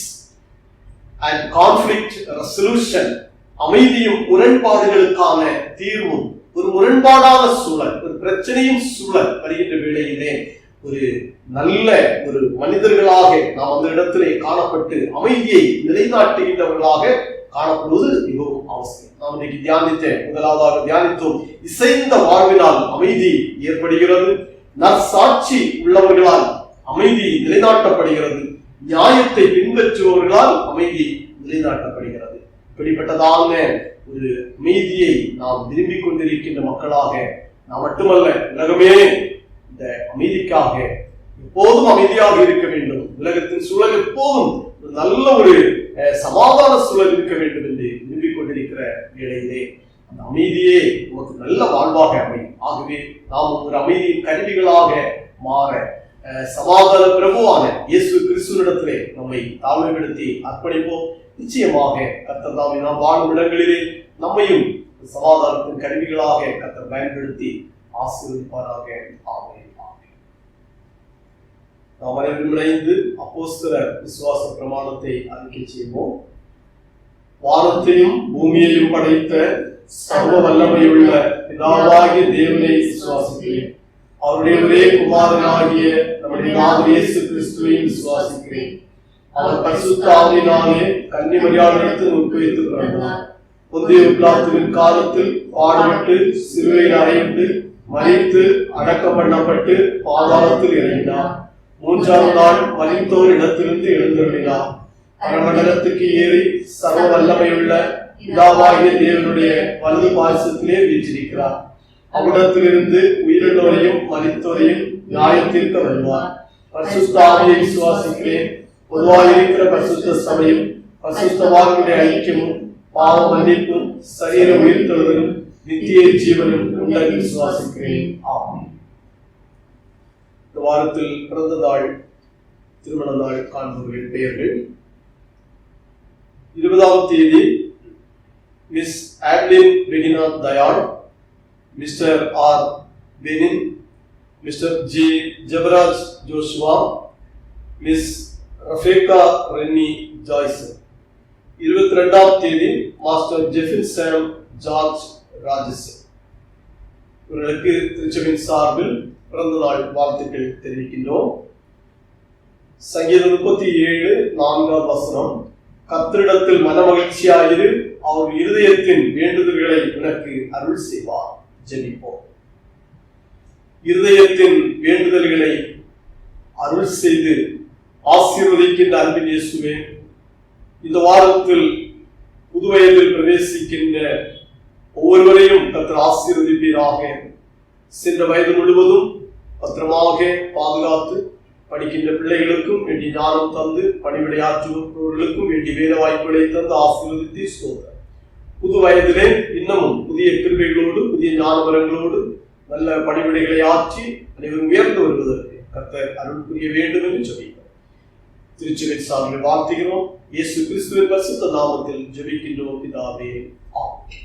அண்ட் கான்ஃபிளிக்ட் ரெசல்யூஷன், அமைதியும் முரண்பாடுகளுக்கான தீர்வும். ஒரு முரண்பாடான சூழல், ஒரு பிரச்சனையும் சூழல் வருகின்ற வேளையிலே ஒரு நல்ல ஒரு மனிதர்களாக நாம் அந்த இடத்திலே காணப்பட்டு அமைதியை நிலைநாட்டுகின்றவர்களாக காணப்படுவது மிகவும் அவசியம். நாம் இன்னைக்கு முதலாவதாக தியானித்தோம், இசைந்த வாழ்வினால் அமைதி ஏற்படுகிறது. நற்சாட்சி உள்ளவர்களால் அமைதி நிலைநாட்டப்படுகிறது. நியாயத்தை பின்பற்றுபவர்களால் அமைதி நிலைநாட்டப்படுகிறது. இப்படிப்பட்டதான ஒரு அமைதியை நாம் விரும்பிக் கொண்டிருக்கின்ற மக்களாக நாம் மட்டுமல்ல, உலகமே இந்த அமைதிக்காக எப்போதும் அமைதியாக இருக்க வேண்டும். உலகத்தின் சூழல் எப்போதும் நல்ல ஒரு சமாதான சூழல் இருக்க வேண்டும் என்று விரும்பிக் கொண்டிருக்கிற வேளையிலே அந்த அமைதியே நமக்கு நல்ல வாழ்வாக அமையும். ஆகவே நாம் ஒரு அமைதியின் கருவிகளாக மாற சமாதான பிரபுவான இயேசு கிறிஸ்துவினிடத்திலே நம்மை தாழ்மைப்படுத்தி அர்ப்பணிப்போம். நிச்சயமாக கர்த்தர் தாமே நாம் வாழும் இடங்களிலே நம்மையும் சமாதானத்தின் கருவிகளாக கர்த்தர் பயன்படுத்தி ஆசீர்வதிப்பாராக. ஆமென். நாம் அனைவரும் இணைந்து அப்போஸ்தலர் விசுவாச பிரமாணத்தை அறிக்கை செய்வோம். வானத்தையும் பூமியையும் படைத்த சர்வ வல்லமையுள்ள பிதாவாகிய தேவனை விசுவாசிக்கிறேன். அவருடைய ஒரே குமாரனாகிய நம்முடைய நாதர் இயேசு கிறிஸ்துவையும் விசுவாசிக்கிறேன். அவர் பரிசுத்த ஆவியினாலே கன்னிமரியாளிடத்தில் உட்பவித்து பிறந்தார். பொந்திய பிலாத்துவின் காலத்தில் பாடுபட்டு சிலுவையில் அறையுண்டு மரித்து அடக்கம் பண்ணப்பட்டு பாதாளத்தில் இறங்கினார். மூன்றாம் நாள் மரித்தோர் இடத்திலிருந்து எழுந்தருளினார். பரமண்டலத்துக்கு ஏறி சர்வ வல்லமையுள்ள பிதாவாகிய தேவனுடைய வலது பாரிசத்திலே வீற்றிருக்கிறார். அவ்விடத்திலிருந்து உயிரிழந்தோரையும் மரித்தோரையும் நியாயத்தீர்க்க வருவார். பரிசுத்த ஆவியை விசுவாசிக்கிறேன். பொதுவாயிருக்கிற பரிசுத்த சபையும் பரிசுத்தவான்களுடைய ஐக்கியமும் பாவ மன்னிப்பும் சரீர உயிர்த்தெழுதலும் நித்திய ஜீவனும் உண்டென்று விசுவாசிக்கிறேன். ஆமென். இந்த வாரத்தில் பிறந்த நாள், திருமண நாள் காண்பவர்கள் பெயர்கள்: 20ஆம் தேதி miss Adlin Regina Dayal, mister R Benin, mister G Jebaraj Joshua, miss Rafeka Renny Joyce. 22ஆம் தேதி master Jefin Sam George Rajas. இவர்களுக்கு திருச்சபையின் சார்பில் பிறந்த நாள் வாழ்த்துக்கள் தெரிவிக்கின்றோம். சங்கீதம் 37:4 கர்த்தரிடத்தில் மனமகிழ்ச்சியாயிரு, அவர் இருதயத்தின் வேண்டுதல்களை உனக்கு அருள் செய்வார். ஜெபிப்போம். இருதயத்தின் வேண்டுதல்களை அருள் செய்து ஆசீர்வதிக்கின்ற அன்பின் இயேசுவே, இந்த வாரத்தில் புதுவயதில் பிரவேசிக்கின்ற ஒவ்வொருவரையும் கர்த்தர் ஆசீர்வதிப்பீராக. சென்ற வயது முழுவதும் பத்திரமாக பாதுகாத்து படிக்கின்ற பிள்ளைகளுக்கும் வேண்டிய ஞானம் தந்து பணிவிடையாற்றுபவர்களுக்கும் வேண்டிய வேலை வாய்ப்புகளை தந்து ஆசீர்வதித்து சோதர். புது வயதிலே இன்னமும் புதிய கிருபைகளோடு புதிய ஞானவரங்களோடு நல்ல பணிவிடைகளை ஆற்றி அனைவரும் உயர்ந்து வருவதற்கு கர்த்தர் அருள் புரிய வேண்டும் என்று ஜெபிக்கிறோம். திருச்சபை சார்பில் வாழ்த்துகிறோம். இயேசு கிறிஸ்துவின் பரிசுத்த நாமத்தில் ஜெபிக்கின்றோம் பிதாவே. ஆமென்.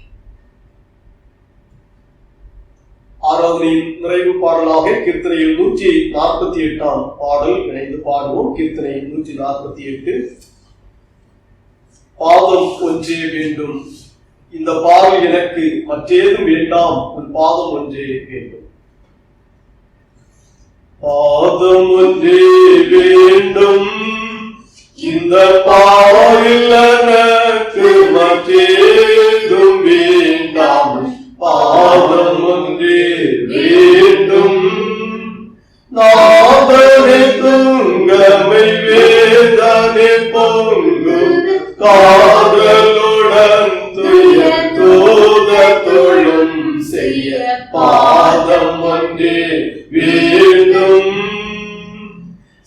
ஆராதனையின் நிறைவு பாடலாக கீர்த்தனையில் 148ஆம் பாடல் இணைந்து பாடுவோம். கீர்த்தனை 148. பாதம் ஒன்றே வேண்டும், இந்த பாடல் எனக்கு மற்றேதும் வேண்டாம், உன் பாதம் ஒன்றே வேண்டும். பாதம் ஒன்றே வேண்டும், இந்த பாடல் எனக்கு மற்றேதும் வேண்டாம், பாதம் ஒன்றே வேண்டும். நாதனே துங்கமை வேதனை பொங்கு காதலுடன் துய தூத தொழும் செய்ய பாதம் ஒன்றே வேண்டும்.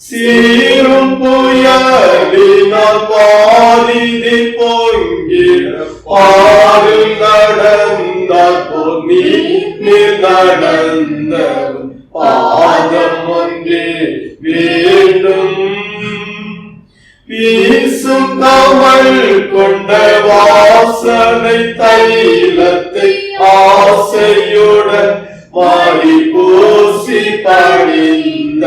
சீரும் புயலினால் பாதிதி பொங்கிட பாரில் நடந்த வாசனை தைலத்தை ஆசையுடன் மாறி பூசி பணிந்த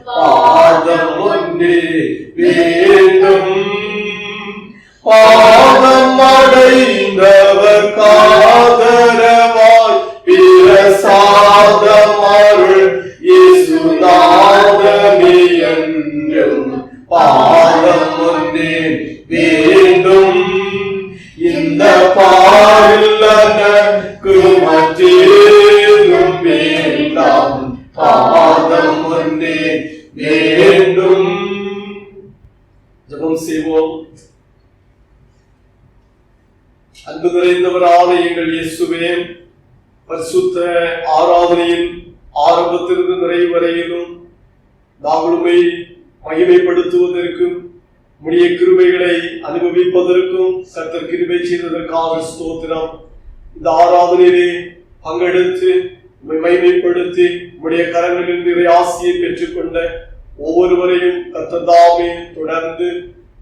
பாதம் ஒன்றே வேண்டும். பாதம் அடைந்தவர் காதரவாய் பிரசாதம் அருள் இயேசுநாதமே என்றும் பாதம் ஒன்றே வேண்டும். இந்த பாடலுக்கு மற்றேதும் வேண்டாம், பாதம் ஒன்றே வேண்டும். ஜெபம் செய்வோம். அன்பு நிறைந்தவரான எங்கள் இயேசுவே, பரிசுத்த ஆராதனையின் ஆரம்பத்திலிருந்து நிறைவு வரையிலும் நாங்களுமே மகிமைப்படுத்துவதற்கும் உம்முடைய கிருபைகளை அனுபவிப்பதற்கும் கர்த்தர் கிருபை செய்ததற்காக ஸ்தோத்திரம். இந்த ஆராதனையிலே பங்கெடுத்து உம்மை மகிமைப்படுத்தி உம்முடைய கரங்களில் நிறைய ஆசியை பெற்றுக்கொண்ட ஒவ்வொருவரையும் கர்த்தர் தாமே தொடர்ந்து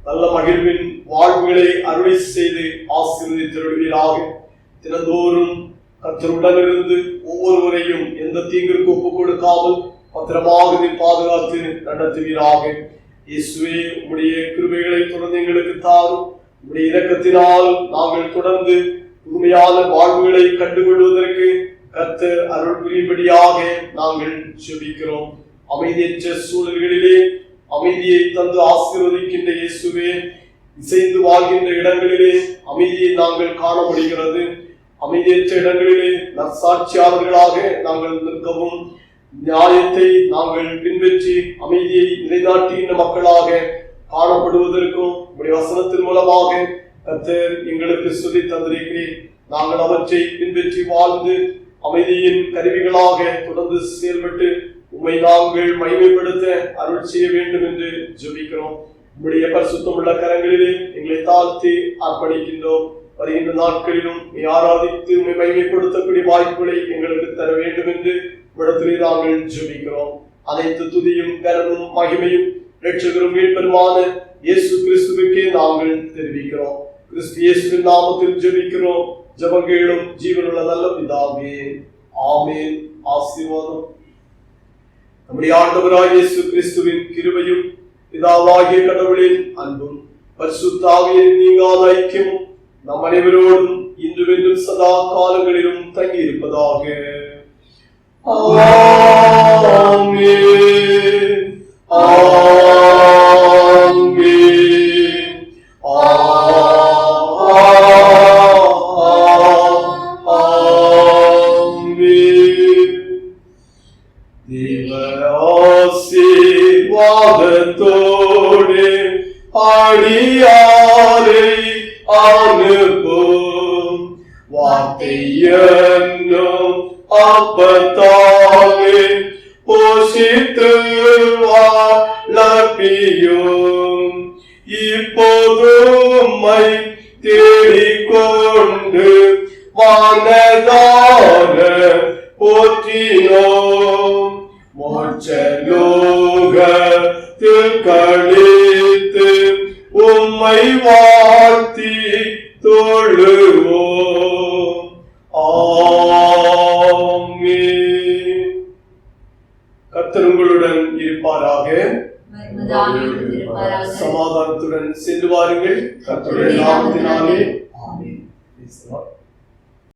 நல்ல மகிழ்வின் வாழ்வுகளை அருளை செய்து ஆசீர்வதித்தருள்வீராக. தினந்தோறும் கர்த்தருடன் இருந்து ஒவ்வொருவரையும் எந்த தீங்கிற்கு ஒப்புக் கொடுக்காமல் பத்திரமாக பாதுகாத்து நடத்துவீராக. இயேசுவே, உம்முடைய கிருபைகளை தொடர்ந்து எங்களுக்கு தாரும். உம்முடைய இரக்கத்தினால் நாங்கள் தொடர்ந்து புதுமையான வாழ்வுகளை கண்டுகொள்வதற்கு கர்த்தர் அருள் புரியும்படியாக நாங்கள் ஜெபிக்கிறோம். அமைதியற்ற சூழல்களிலே அமைதியை தந்து ஆசீர்வதிக்கின்ற இயேசுவே, இசைந்து வாழ்கின்ற இடங்களிலே அமைதியை நாங்கள் காண முடிகிறது. அமைதியற்ற இடங்களிலே நற்சாட்சியாளர்களாக நாங்கள் நிற்கவும், நியாயத்தை நாங்கள் பின்பற்றி அமைதியை நிலைநாட்டுகின்ற மக்களாக காணப்படுவதற்கும் உடைய வசனத்தின் மூலமாக கர்த்தர் எங்களுக்கு சொல்லி தந்திருக்கிறேன். நாங்கள் அவற்றை பின்பற்றி வாழ்ந்து அமைதியின் கருவிகளாக தொடர்ந்து செயல்பட்டு உம்மை நாங்கள் மகிமைப்படுத்த அருள் செய்ய வேண்டும் என்று ஜெபிக்கிறோம். உம்முடைய பரிசுத்தமுள்ள கரங்களிலே எங்களை தாழ்த்தி அர்ப்பணிக்கின்றோம். வருகின்ற நாட்களிலும் ஆராதித்து உம்மை மகிமைப்படுத்தக்கூடிய வாய்ப்புகளை எங்களுக்கு தர வேண்டும் என்று இடத்திலே நாங்கள் ஜெபிக்கிறோம். அனைத்து துதியும் கனமும் மகிமையும் இரட்சகரும் மீட்பருமான இயேசு கிறிஸ்துவுக்கே நாங்கள் தெரிவிக்கிறோம். கிறிஸ்து இயேசுவின் நாமத்தில் ஜெபிக்கிறோம். ஜெபங்களும் ஜீவனுள்ள நல்ல பிதாவே, ஆமென். ஆசீர்வாதம். நம்முடைய ஆண்டவராகிய இயேசு கிறிஸ்துவின் கிருபையும் பிதாவாகிய கடவுளின் அன்பும் பரிசுத்த ஆவியின் நீங்காத ஐக்கியமும் நம் அனைவரோடும் இன்றுவென்றும் சதா காலங்களிலும் தங்கி இருப்பதாக. ஆமென். ஆமென். ஆமென். தேவ ஆசீர்வாதத்தோடு அடியாரை அனுப்பும் வார்த்தை என்னும் அப்பத்தாவே போஷித்து வளர்ப்பியும் இப்போது உம்மை தேடிக்கொண்டு வானதார போற்றினோம். மோட்சலோகத்தில் கழித்து உம்மை வாழ்த்தி தொழுவோம். ஆமென். கர்த்தர் உங்களுடன் இருப்பாராக. சமாதானத்துடன் சென்று வாருங்கள். கர்த்தருடைய நாமத்தினாலே ஆமென்.